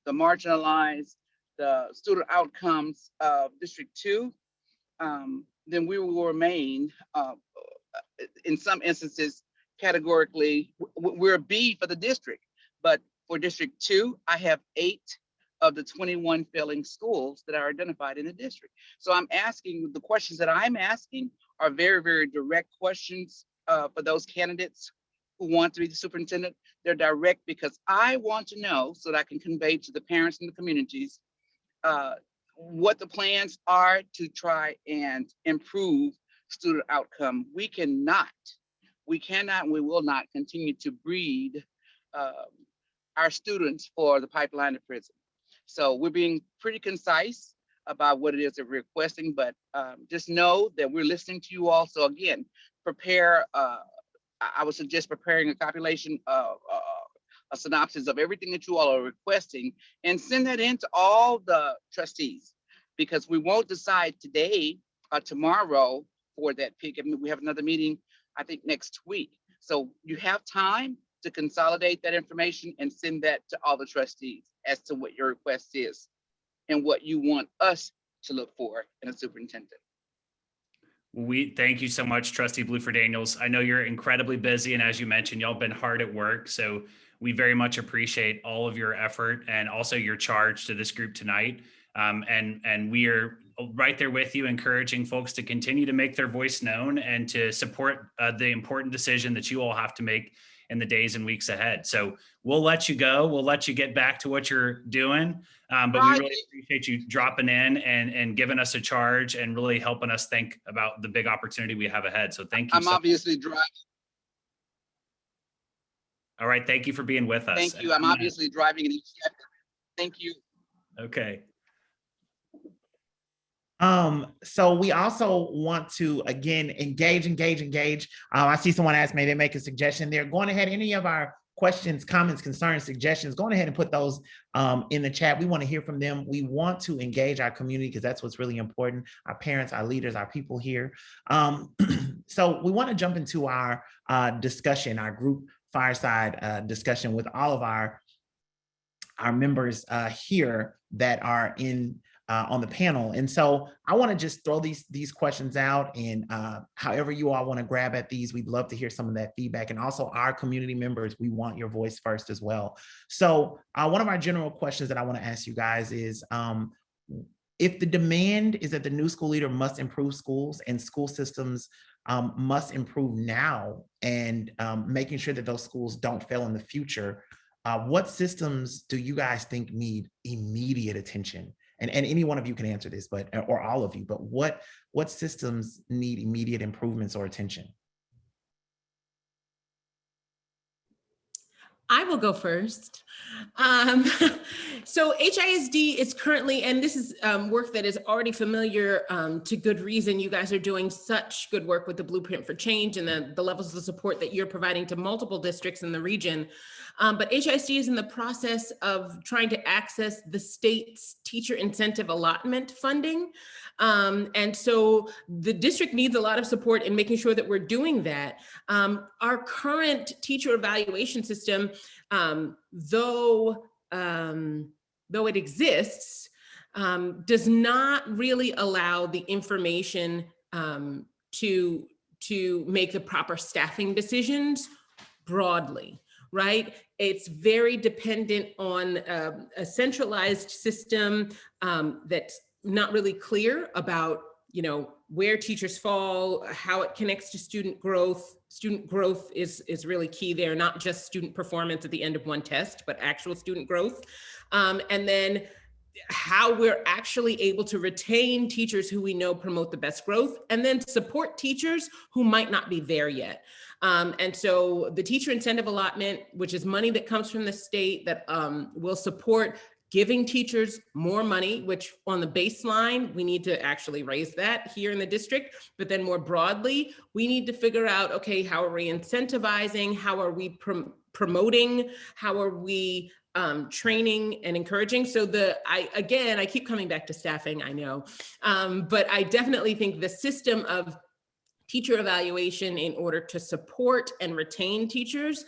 marginalized, the student outcomes of District 2, then we will remain, in some instances, categorically, we're a B for the district. But for District 2, I have 8 of the 21 failing schools that are identified in the district. So I'm asking, the questions that I'm asking are very, very direct questions for those candidates who want to be the superintendent. They're direct because I want to know, so that I can convey to the parents and the communities what the plans are to try and improve student outcome. We cannot, we will not continue to breed our students for the pipeline to prison. So we're being pretty concise about what it is that we're requesting, but just know that we're listening to you all. So again, prepare I would suggest preparing a compilation of a synopsis of everything that you all are requesting and send that in to all the trustees, because we won't decide today or tomorrow for that pick. I mean, we have another meeting, I think, next week. So you have time to consolidate that information and send that to all the trustees as to what your request is and what you want us to look for in a superintendent. We thank you so much, Trustee Bluford Daniels. I know you're incredibly busy, and as you mentioned, y'all been hard at work. So we very much appreciate all of your effort and also your charge to this group tonight. And we are right there with you, encouraging folks to continue to make their voice known and to support the important decision that you all have to make in the days and weeks ahead. So we'll let you go. We'll let you get back to what you're doing. But we really appreciate you dropping in and giving us a charge and really helping us think about the big opportunity we have ahead. So thank you. I'm obviously driving. All right. Thank you for being with us. Thank you. I'm obviously driving in each chapter. Thank you. Okay. So we also want to, again, engage. I see someone asked me, they make a suggestion. They're going ahead, any of our questions, comments, concerns, suggestions, going ahead and put those in the chat. We want to hear from them. We want to engage our community because that's what's really important. Our parents, our leaders, our people here. So we want to jump into our discussion, our group fireside discussion with all of our members here that are in on the panel. And so I want to just throw these questions out, and however you all want to grab at these, we'd love to hear some of that feedback. And also our community members, we want your voice first as well. So one of our general questions that I want to ask you guys is, if the demand is that the new school leader must improve schools and school systems must improve now, and making sure that those schools don't fail in the future, what systems do you guys think need immediate attention? And any one of you can answer this, but or all of you, but what systems need immediate improvements or attention? I will go first. So HISD is currently, and this is work that is already familiar to good reason. You guys are doing such good work with the Blueprint for Change and the levels of support that you're providing to multiple districts in the region. But HISD is in the process of trying to access the state's teacher incentive allotment funding. And so the district needs a lot of support in making sure that we're doing that. Our current teacher evaluation system, though it exists, does not really allow the information to make the proper staffing decisions broadly. Right? It's very dependent on a centralized system that's not really clear about, where teachers fall, how it connects to student growth. Student growth is really key there, not just student performance at the end of one test, but actual student growth. And then how we're actually able to retain teachers who we know promote the best growth, and then support teachers who might not be there yet. And so the teacher incentive allotment, which is money that comes from the state that will support giving teachers more money, which on the baseline, we need to actually raise that here in the district. But then more broadly, we need to figure out, okay, how are we incentivizing? How are we promoting? How are we training and encouraging? So I keep coming back to staffing, I know, but I definitely think the system of teacher evaluation in order to support and retain teachers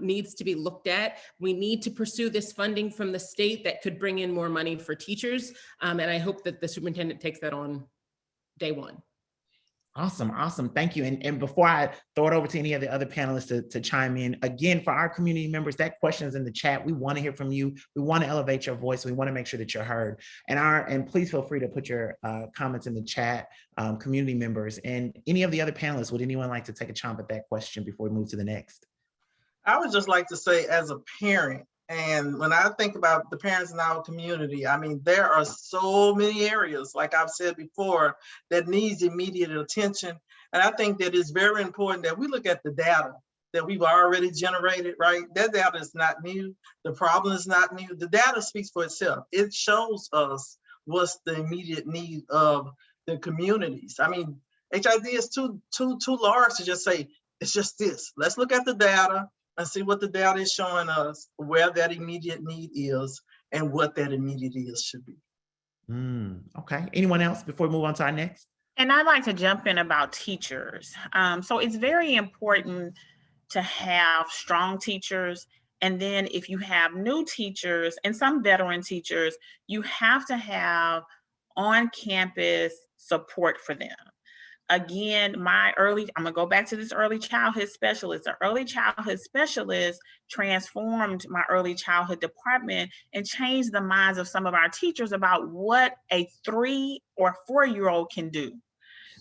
needs to be looked at. We need to pursue this funding from the state that could bring in more money for teachers. And I hope that the superintendent takes that on day one. Awesome. Thank you. And before I throw it over to any of the other panelists to chime in, again, for our community members, that question is in the chat. We want to hear from you. We want to elevate your voice. We want to make sure that you're heard. And please feel free to put your comments in the chat, community members. And any of the other panelists, would anyone like to take a chomp at that question before we move to the next? I would just like to say, as a parent, and when I think about the parents in our community, I mean, there are so many areas, like I've said before, that needs immediate attention. And I think that it's very important that we look at the data that we've already generated, right? That data is not new. The problem is not new. The data speaks for itself. It shows us what's the immediate need of the communities. I mean, HISD is too large to just say, It's just this. Let's look at the data and see what the data is showing us, where that immediate need is and what that immediate is should be. Okay. Anyone else before we move on to our next? And I'd like to jump in about teachers. So it's very important to have strong teachers. And then if you have new teachers and some veteran teachers, you have to have on-campus support for them. Again, I'm gonna go back to this early childhood specialist. The early childhood specialist transformed my early childhood department and changed the minds of some of our teachers about what a 3 or 4-year-old can do,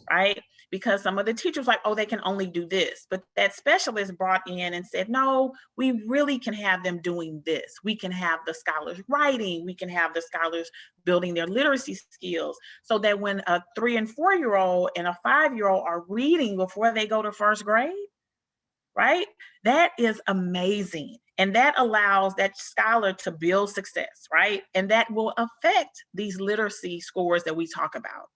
right? Because some of the teachers like, oh, they can only do this. But that specialist brought in and said, no, we really can have them doing this. We can have the scholars writing. We can have the scholars building their literacy skills so that when a 3 and 4-year-old and a 5-year-old are reading before they go to first grade, right? That is amazing. And that allows that scholar to build success, right? And that will affect these literacy scores that we talk about.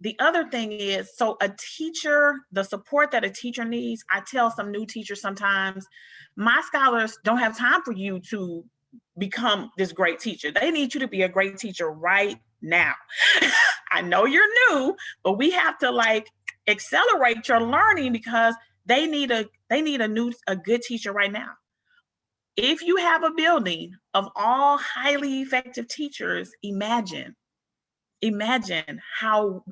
The other thing is, so a teacher, the support that a teacher needs, I tell some new teachers sometimes, my scholars don't have time for you to become this great teacher. They need you to be a great teacher right now. I know you're new, but we have to like accelerate your learning because they need a good teacher right now. If you have a building of all highly effective teachers, imagine how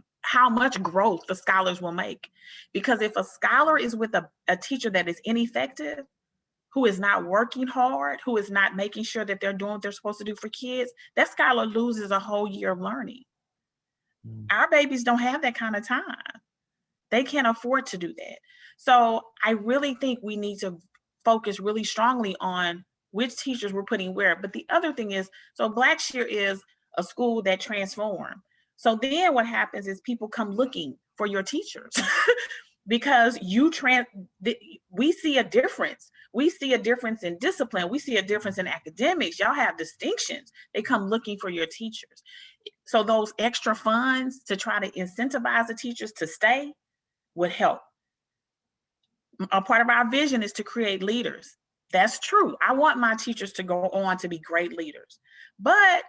much growth the scholars will make. Because if a scholar is with a teacher that is ineffective, who is not working hard, who is not making sure that they're doing what they're supposed to do for kids, that scholar loses a whole year of learning. Our babies don't have that kind of time. They can't afford to do that. So I really think we need to focus really strongly on which teachers we're putting where. But the other thing is, so Blackshear is a school that transformed. So then what happens is people come looking for your teachers because we see a difference. We see a difference in discipline. We see a difference in academics. Y'all have distinctions. They come looking for your teachers. So those extra funds to try to incentivize the teachers to stay would help. A part of our vision is to create leaders. That's true. I want my teachers to go on to be great leaders, but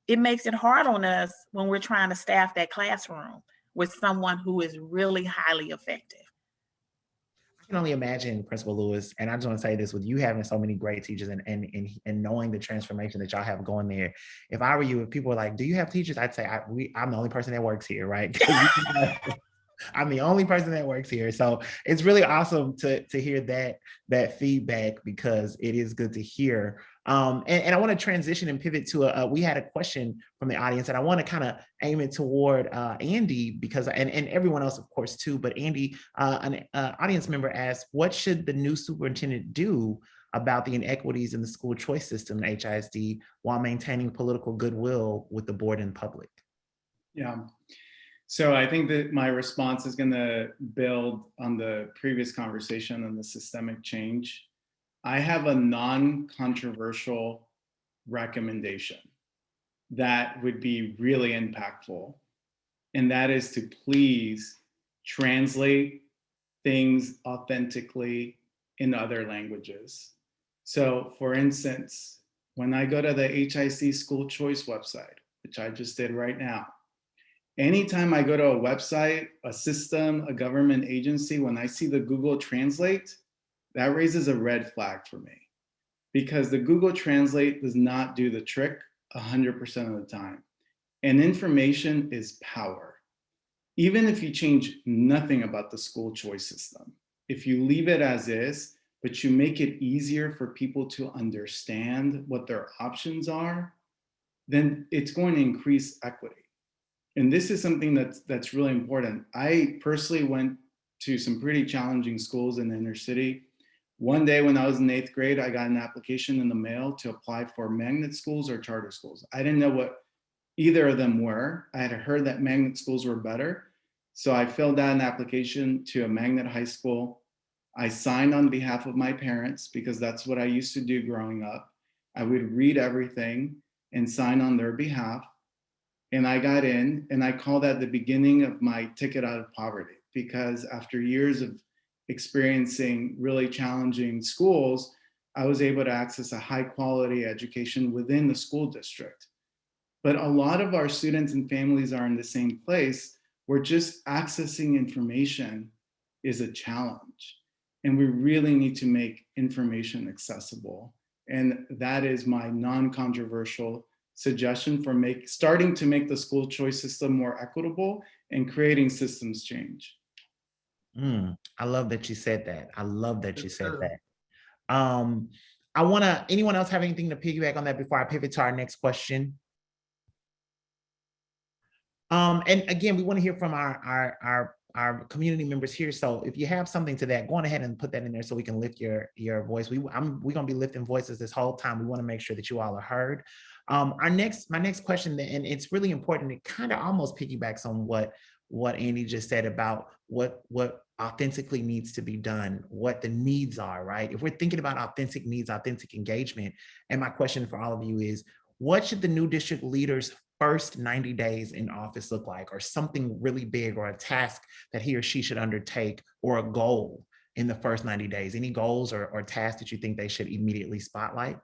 it makes it hard on us when we're trying to staff that classroom with someone who is really highly effective. I can only imagine, Principal Lewis, and I just want to say this, with you having so many great teachers and knowing the transformation that y'all have going there. If I were you, if people were like, do you have teachers? I'd say I'm the only person that works here, right? I'm the only person that works here. So it's really awesome to hear that feedback, because it is good to hear. And I want to transition and pivot to we had a question from the audience, and I want to kind of aim it toward Andy, because and everyone else, of course, too. But Andy, an audience member asked, what should the new superintendent do about the inequities in the school choice system in HISD while maintaining political goodwill with the board and public? Yeah. So I think that my response is going to build on the previous conversation on the systemic change. I have a non-controversial recommendation that would be really impactful, and that is to please translate things authentically in other languages. So for instance, when I go to the HISD school choice website, which I just did right now, anytime I go to a website, a system, a government agency, when I see the Google Translate, that raises a red flag for me, because the Google Translate does not do the trick 100% of the time. And information is power. Even if you change nothing about the school choice system, if you leave it as is, but you make it easier for people to understand what their options are, then it's going to increase equity. And this is something that's really important. I personally went to some pretty challenging schools in the inner city. One day when I was in 8th grade, I got an application in the mail to apply for magnet schools or charter schools. I didn't know what either of them were. I had heard that magnet schools were better. So I filled out an application to a magnet high school. I signed on behalf of my parents, because that's what I used to do growing up. I would read everything and sign on their behalf. And I got in, and I call that the beginning of my ticket out of poverty, because after years of experiencing really challenging schools, I was able to access a high quality education within the school district. But a lot of our students and families are in the same place where just accessing information is a challenge. And we really need to make information accessible. And that is my non-controversial suggestion for starting to make the school choice system more equitable and creating systems change. I love that you said that. I love that you It's said good. that. Anyone else have anything to piggyback on that before I pivot to our next question? And again, we want to hear from our community members here. So if you have something to that, go on ahead and put that in there so we can lift your voice. We're gonna be lifting voices this whole time. We want to make sure that you all are heard. My next question, and it's really important, it kind of almost piggybacks on what Andy just said about what authentically needs to be done, what the needs are, right? If we're thinking about authentic needs, authentic engagement, and my question for all of you is, what should the new district leaders' first 90 days in office look like, or something really big, or a task that he or she should undertake, or a goal in the first 90 days? Any goals or tasks that you think they should immediately spotlight?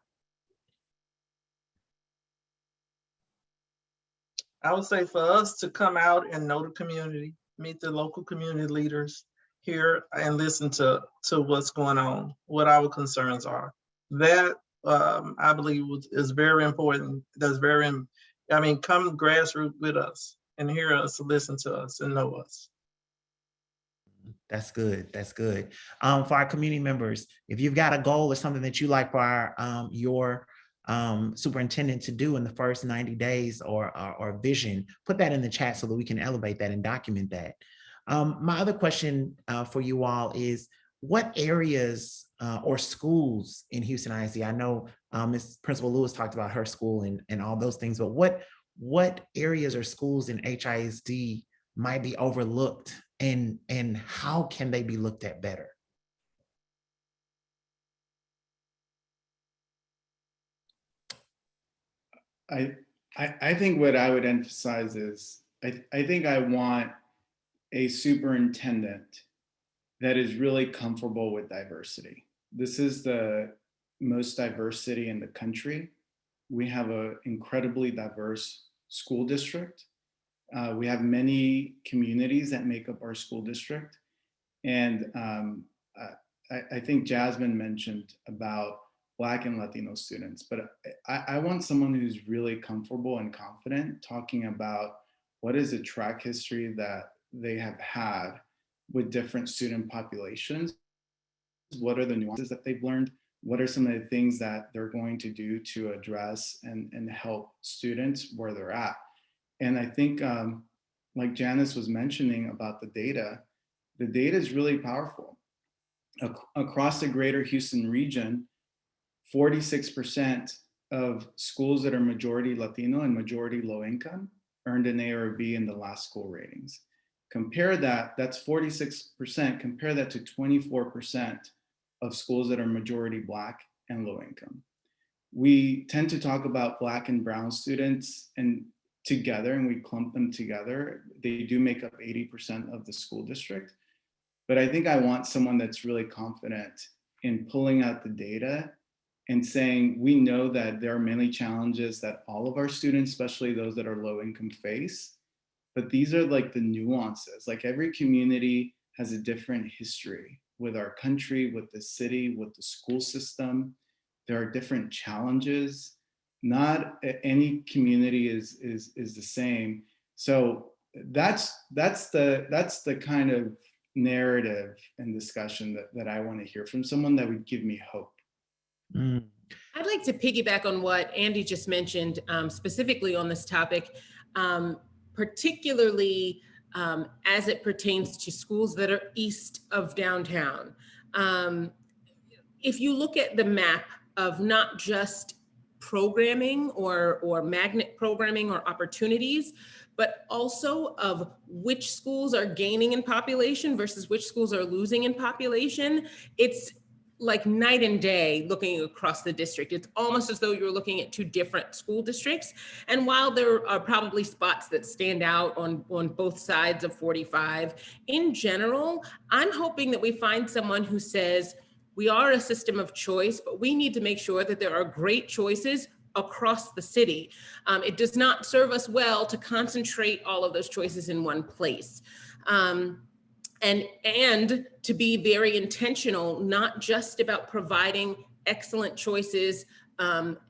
I would say for us to come out and know the community, meet the local community leaders, hear and listen to what's going on, what our concerns are. That I believe is very important. That's very, I mean, come grassroots with us and hear us, listen to us, and know us. That's good. That's good. For our community members, if you've got a goal or something that you like for your superintendent to do in the first 90 days or vision, put that in the chat so that we can elevate that and document that. My other question for you all is, what areas or schools in Houston ISD? I know Ms. Principal Lewis talked about her school and all those things, but what areas or schools in HISD might be overlooked, and how can they be looked at better? I think what I would emphasize is, I think I want a superintendent that is really comfortable with diversity. This is the most diverse city in the country. We have an incredibly diverse school district. We have many communities that make up our school district. And I think Jasmine mentioned about Black and Latino students, but I want someone who's really comfortable and confident talking about what is a track history that they have had with different student populations. What are the nuances that they've learned? What are some of the things that they're going to do to address and help students where they're at? And I think, like Janice was mentioning about the data is really powerful. Across the greater Houston region, 46% of schools that are majority Latino and majority low income earned an A or a B in the last school ratings. Compare that, that's 46%, compare that to 24% of schools that are majority Black and low income. We tend to talk about Black and brown students and together, and we clump them together. They do make up 80% of the school district. But I think I want someone that's really confident in pulling out the data and saying, we know that there are many challenges that all of our students, especially those that are low income, face, but these are like the nuances. Like every community has a different history with our country, with the city, with the school system. There are different challenges. Not any community is the same. So that's the kind of narrative and discussion that I want to hear from someone that would give me hope. I'd like to piggyback on what Andy just mentioned, specifically on this topic, particularly as it pertains to schools that are east of downtown. If you look at the map of not just programming or magnet programming or opportunities, but also of which schools are gaining in population versus which schools are losing in population, it's like night and day looking across the district. It's almost as though you're looking at two different school districts. And while there are probably spots that stand out on both sides of 45, in general, I'm hoping that we find someone who says, we are a system of choice, but we need to make sure that there are great choices across the city. It does not serve us well to concentrate all of those choices in one place. And to be very intentional, not just about providing excellent choices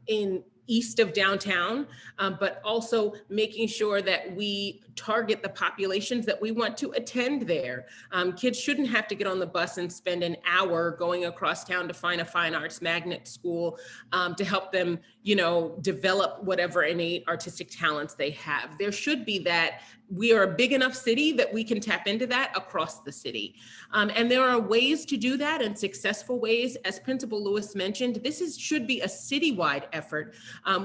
in east of downtown, but also making sure that we target the populations that we want to attend there. Kids shouldn't have to get on the bus and spend an hour going across town to find a fine arts magnet school to help them, develop whatever innate artistic talents they have. There should be that. We are a big enough city that we can tap into that across the city. And there are ways to do that, and successful ways. As Principal Lewis mentioned, this should be a citywide effort.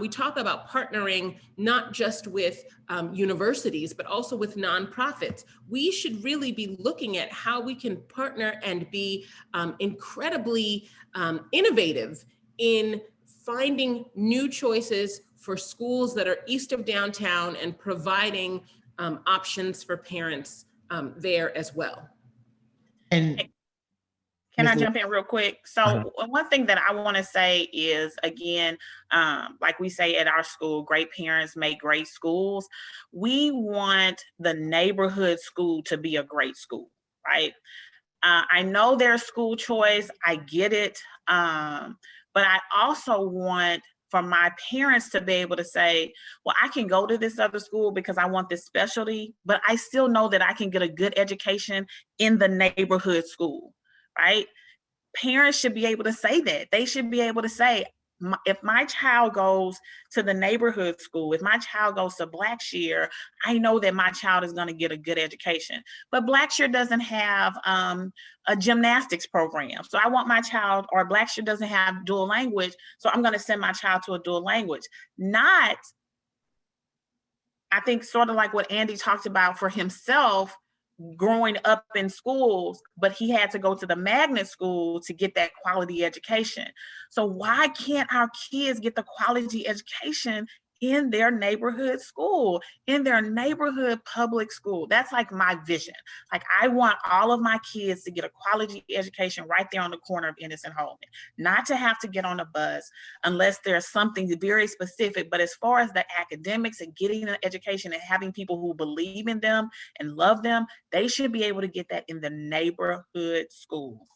We talk about partnering not just with universities, but also with nonprofits. We should really be looking at how we can partner and be incredibly innovative in finding new choices for schools that are east of downtown and providing options for parents there as well. And can I jump in real quick? So one thing that I want to say is, again, like we say at our school, great parents make great schools. We want the neighborhood school to be a great school, right? I know there's school choice, I get it. But I also want for my parents to be able to say, well, I can go to this other school because I want this specialty, but I still know that I can get a good education in the neighborhood school, right? Parents should be able to say that. They should be able to say, if my child goes to the neighborhood school, if my child goes to Blackshear, I know that my child is going to get a good education. But Blackshear doesn't have a gymnastics program. So I want my child, or Blackshear doesn't have dual language, so I'm going to send my child to a dual language. Not, I think, sort of like what Andy talked about for himself, growing up in schools, but he had to go to the magnet school to get that quality education. So why can't our kids get the quality education in their neighborhood school, in their neighborhood public school? That's like my vision. Like, I want all of my kids to get a quality education right there on the corner of Ennis and Holman, not to have to get on a bus unless there's something very specific. But as far as the academics and getting an education and having people who believe in them and love them, they should be able to get that in the neighborhood school.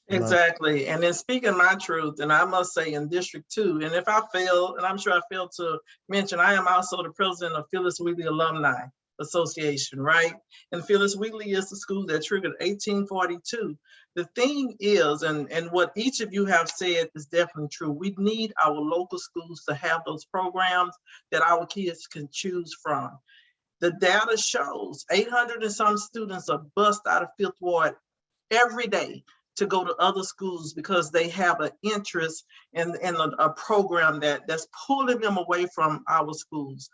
Exactly. And then speaking my truth, and I must say in District 2, and if I fail, and I'm sure I failed to mention, I am also the president of Phyllis Wheatley Alumni Association, right? And Phyllis Wheatley is the school that triggered 1842. The thing is, and what each of you have said is definitely true, we need our local schools to have those programs that our kids can choose from. The data shows 800 and some students are bused out of Fifth Ward every day to go to other schools because they have an interest in a program that's pulling them away from our schools.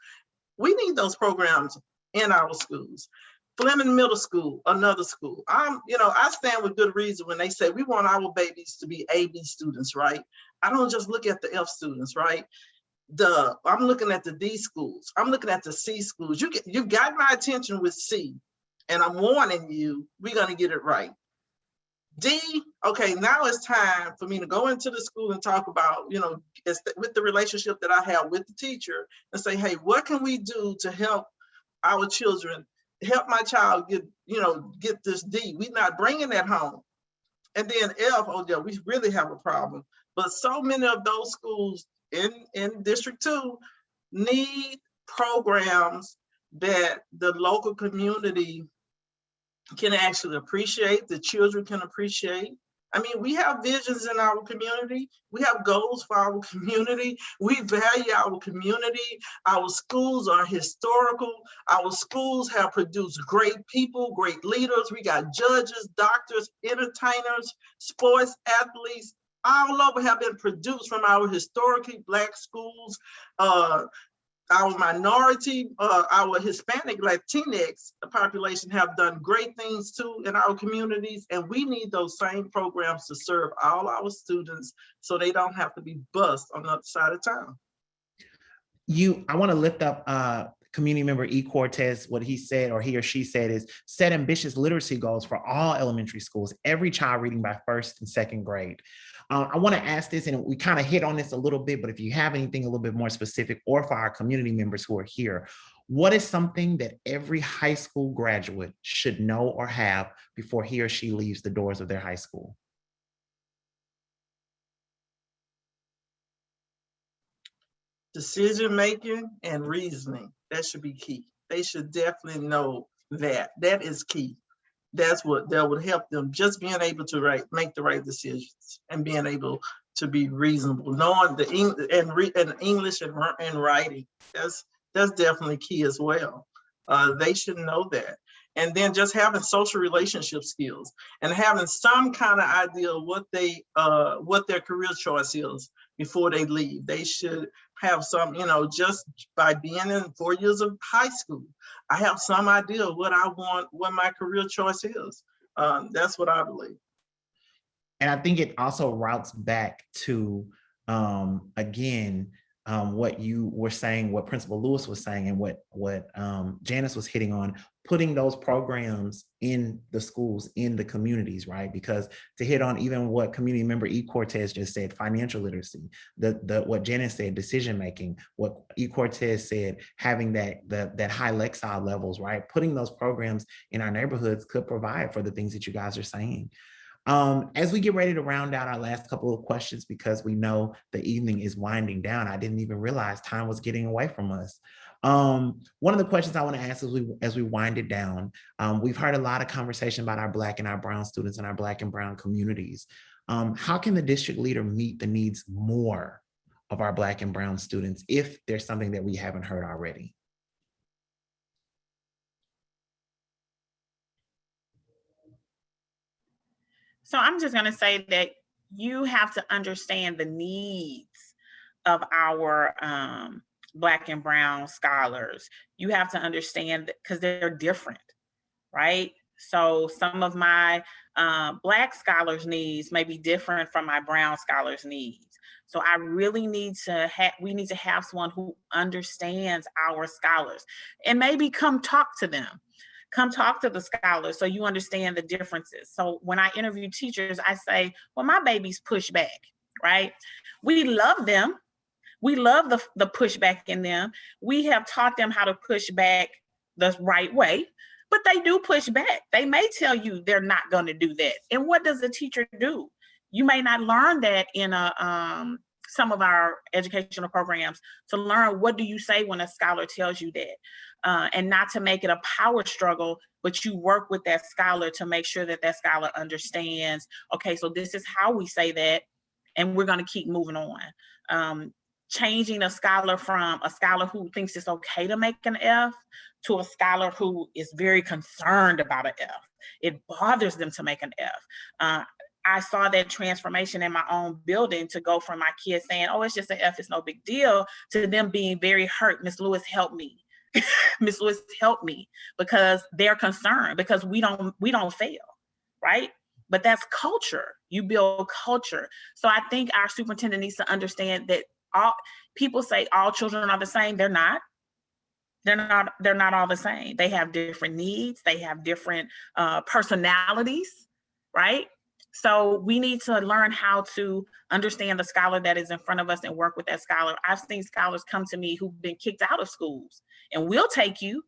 We need those programs in our schools. Fleming Middle School, another school. I stand with good reason when they say we want our babies to be AB students, right? I don't just look at the F students, right? I'm looking at the D schools. I'm looking at the C schools. You got my attention with C, and I'm warning you, we're gonna get it right. D, okay, now it's time for me to go into the school and talk about, with the relationship that I have with the teacher, and say, hey, what can we do to help our children, help my child get this D? We're not bringing that home. And then F, oh yeah, we really have a problem. But so many of those schools in District 2 need programs that the local community can actually appreciate, the children can appreciate. I mean, we have visions in our community. We have goals for our community. We value our community. Our schools are historical. Our schools have produced great people, great leaders. We got judges, doctors, entertainers, sports athletes, all over have been produced from our historically Black schools. our minority, our Hispanic, Latinx population have done great things too in our communities, and we need those same programs to serve all our students so they don't have to be bused on the other side of town. I want to lift up community member E. Cortez. What he said, or he or she said, is set ambitious literacy goals for all elementary schools, every child reading by 1st and 2nd grade. I want to ask this, and we kind of hit on this a little bit, but if you have anything a little bit more specific, or for our community members who are here, what is something that every high school graduate should know or have before he or she leaves the doors of their high school? Decision-making and reasoning, that should be key. They should definitely know that. That is key. That's what that would help them, just being able to make the right decisions and being able to be reasonable, knowing the English and writing. That's definitely key as well. They should know that. And then just having social relationship skills and having some kind of idea of what their career choice is before they leave. They should have some, just by being in 4 years of high school, I have some idea of what I want, what my career choice is. That's what I believe. And I think it also routes back to, again, what you were saying, what Principal Lewis was saying, and what Janice was hitting on, putting those programs in the schools, in the communities, right? Because to hit on even what community member E. Cortez just said, financial literacy, what Janice said, decision-making, what E. Cortez said, having that high Lexile levels, right? Putting those programs in our neighborhoods could provide for the things that you guys are saying. As we get ready to round out our last couple of questions, because we know the evening is winding down, I didn't even realize time was getting away from us. One of the questions I want to ask as we wind it down, we've heard a lot of conversation about our Black and our Brown students and our Black and Brown communities. How can the district leader meet the needs more of our Black and Brown students if there's something that we haven't heard already? So I'm just going to say that you have to understand the needs of our Black and Brown scholars. You have to understand that because they're different, right? So some of my Black scholars' needs may be different from my Brown scholars' needs. So I really need to we need to have someone who understands our scholars and maybe come talk to them. Come talk to the scholars so you understand the differences. So when I interview teachers, I say, well, my babies push back, right? We love them. We love the pushback in them. We have taught them how to push back the right way, but they do push back. They may tell you they're not going to do that. And what does the teacher do? You may not learn that in some of our educational programs, to learn what do you say when a scholar tells you that, and not to make it a power struggle, but you work with that scholar to make sure that that scholar understands, okay, so this is how we say that, and we're going to keep moving on. Changing a scholar from a scholar who thinks it's okay to make an F to a scholar who is very concerned about an F. It bothers them to make an F. I saw that transformation in my own building, to go from my kids saying, oh, it's just an F, it's no big deal, to them being very hurt. Miss Lewis, help me. Miss Lewis, help me, because they're concerned, because we don't fail, right? But that's culture. You build culture. So I think our superintendent needs to understand that all people say all children are the same. They're not. They're not all the same. They have different needs. They have different personalities, right? So we need to learn how to understand the scholar that is in front of us and work with that scholar. I've seen scholars come to me who've been kicked out of schools, and we'll take you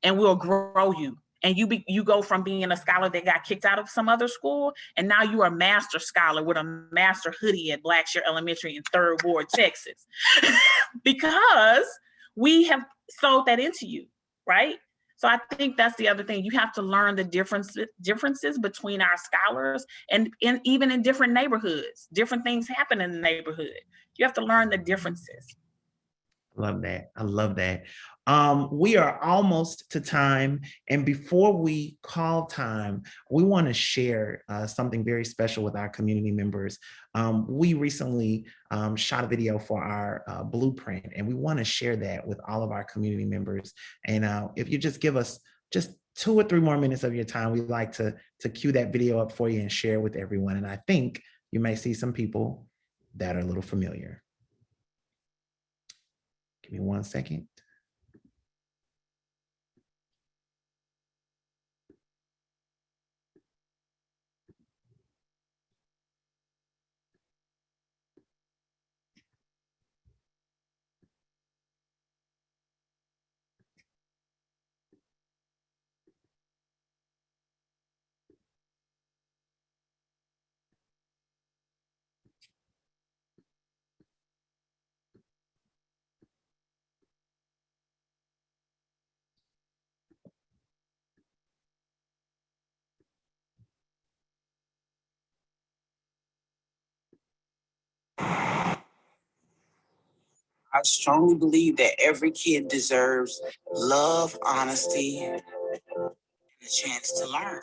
and we'll grow you. And you go from being a scholar that got kicked out of some other school, and now you are a master scholar with a master hoodie at Blackshear Elementary in 3rd Ward, Texas, because we have sold that into you, right? So I think that's the other thing. You have to learn the differences between our scholars, and even in different neighborhoods. Different things happen in the neighborhood. You have to learn the differences. Love that. I love that. We are almost to time. And before we call time, we want to share something very special with our community members. We recently shot a video for our blueprint, and we want to share that with all of our community members. And if you just give us just 2 or 3 more minutes of your time, we'd like to cue that video up for you and share with everyone. And I think you may see some people that are a little familiar. Give me 1 second. I strongly believe that every kid deserves love, honesty, and a chance to learn.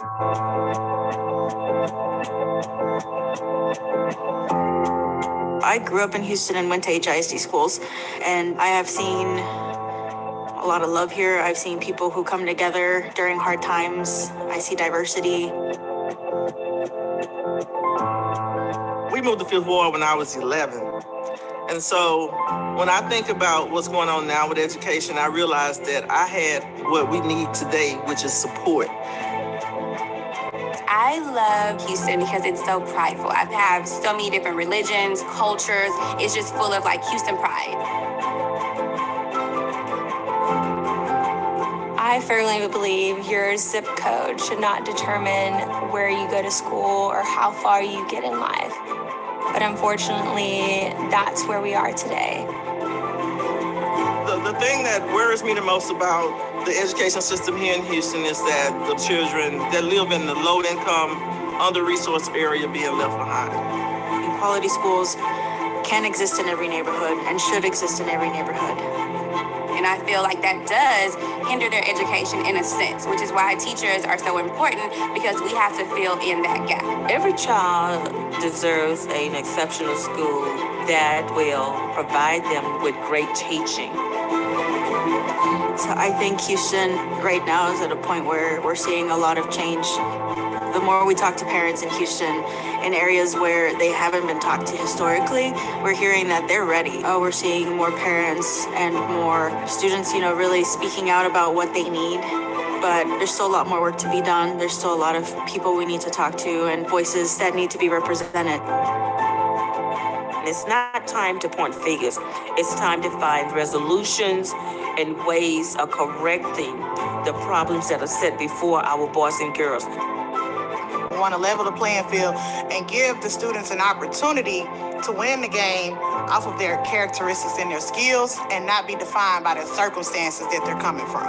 I grew up in Houston and went to HISD schools, and I have seen a lot of love here. I've seen people who come together during hard times. I see diversity. We moved to Fifth Ward when I was 11. And so when I think about what's going on now with education, I realized that I had what we need today, which is support. I love Houston because it's so prideful. I have so many different religions, cultures. It's just full of like Houston pride. I firmly believe your zip code should not determine where you go to school or how far you get in life. But unfortunately, that's where we are today. The thing that worries me the most about the education system here in Houston is that the children that live in the low-income, under-resourced area being left behind. Quality schools can exist in every neighborhood and should exist in every neighborhood. And I feel like that does hinder their education in a sense, which is why teachers are so important, because we have to fill in that gap. Every child deserves an exceptional school that will provide them with great teaching. So I think Houston right now is at a point where we're seeing a lot of change. The more we talk to parents in Houston in areas where they haven't been talked to historically, we're hearing that they're ready. We're seeing more parents and more students, really speaking out about what they need. But there's still a lot more work to be done. There's still a lot of people we need to talk to and voices that need to be represented. It's not time to point fingers. It's time to find resolutions and ways of correcting the problems that are set before our boys and girls. We want to level the playing field and give the students an opportunity to win the game off of their characteristics and their skills and not be defined by the circumstances that they're coming from.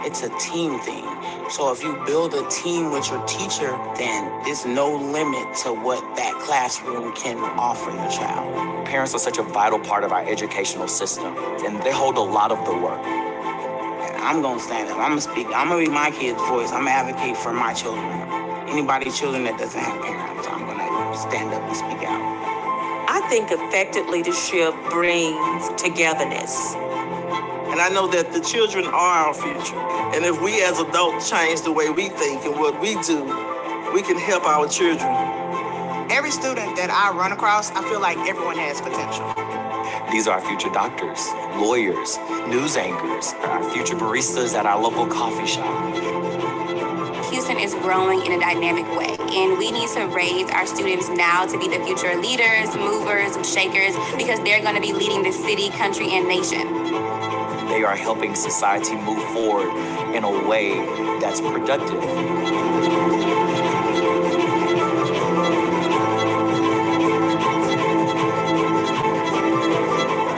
It's a team thing. So if you build a team with your teacher, then there's no limit to what that classroom can offer your child. Parents are such a vital part of our educational system, and they hold a lot of the work. And I'm going to stand up. I'm going to speak. I'm going to be my kid's voice. I'm going to advocate for my children. Anybody's children that doesn't have parents, I'm going to stand up and speak out. I think effective leadership brings togetherness. And I know that the children are our future. And if we as adults change the way we think and what we do, we can help our children. Every student that I run across, I feel like everyone has potential. These are our future doctors, lawyers, news anchors, our future baristas at our local coffee shop. Houston is growing in a dynamic way, and we need to raise our students now to be the future leaders, movers, shakers, because they're going to be leading the city, country, and nation. They are helping society move forward in a way that's productive.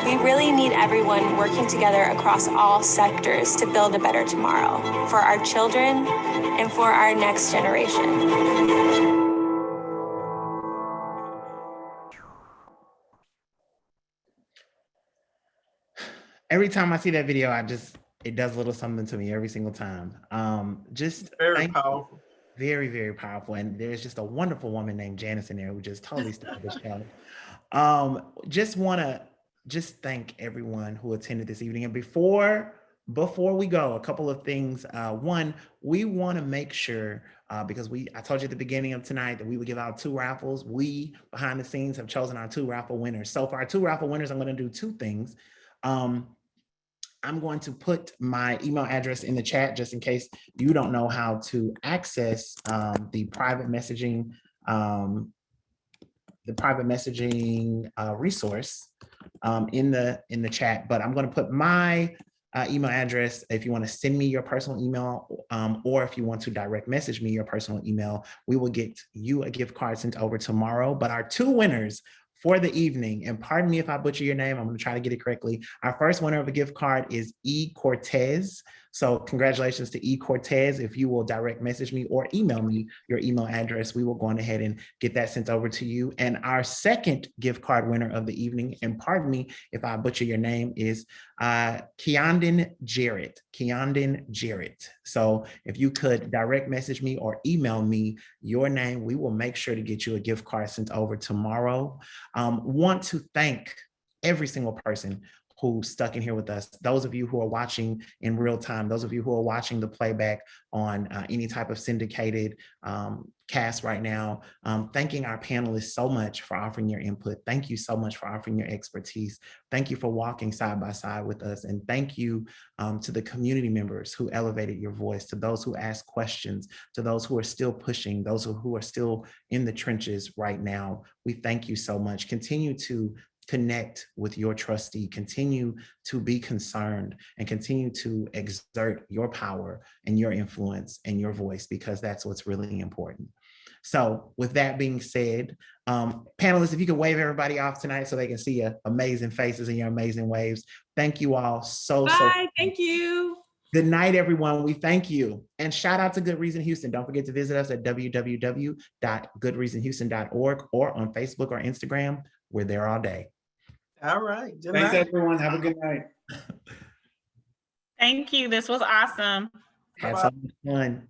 We really need everyone working together across all sectors to build a better tomorrow for our children and for our next generation. every time I see that video, it does a little something to me every single time. Just Very powerful. Very, very powerful. And there's just a wonderful woman named Janice in there who just totally stole the show. Just want to thank everyone who attended this evening. And before we go, a couple of things. One, we want to make sure, because I told you at the beginning of tonight that we would give out 2 raffles. We, behind the scenes, have chosen our 2 raffle winners. So for our 2 raffle winners, I'm going to do 2 things. I'm going to put my email address in the chat just in case you don't know how to access the private messaging resource in the chat. But I'm going to put my email address if you want to send me your personal email, or if you want to direct message me your personal email. We will get you a gift card sent over tomorrow. But our 2 winners for the evening, and pardon me if I butcher your name, I'm going to try to get it correctly. Our first winner of a gift card is E. Cortez. So congratulations to E. Cortez. If you will direct message me or email me your email address, we will go on ahead and get that sent over to you. And our second gift card winner of the evening, and pardon me if I butcher your name, is Keondon Jarrett. Keondon Jarrett. So if you could direct message me or email me your name, we will make sure to get you a gift card sent over tomorrow. Want to thank every single person who stuck in here with us. Those of you who are watching in real time, those of you who are watching the playback on any type of syndicated cast right now, thanking our panelists so much for offering your input. Thank you so much for offering your expertise. Thank you for walking side by side with us. And thank you to the community members who elevated your voice, to those who asked questions, to those who are still pushing, those who are still in the trenches right now. We thank you so much. Continue to connect with your trustee, continue to be concerned, and continue to exert your power and your influence and your voice, because that's what's really important. So with that being said, panelists, if you could wave everybody off tonight so they can see your amazing faces and your amazing waves. Thank you all so much. Thank you. Good night, everyone. We thank you. And shout out to Good Reason Houston. Don't forget to visit us at www.goodreasonhouston.org or on Facebook or Instagram. We're there all day. All right. Good Thanks, night. everyone. Have a good night. Thank you. This was awesome. Have so much fun.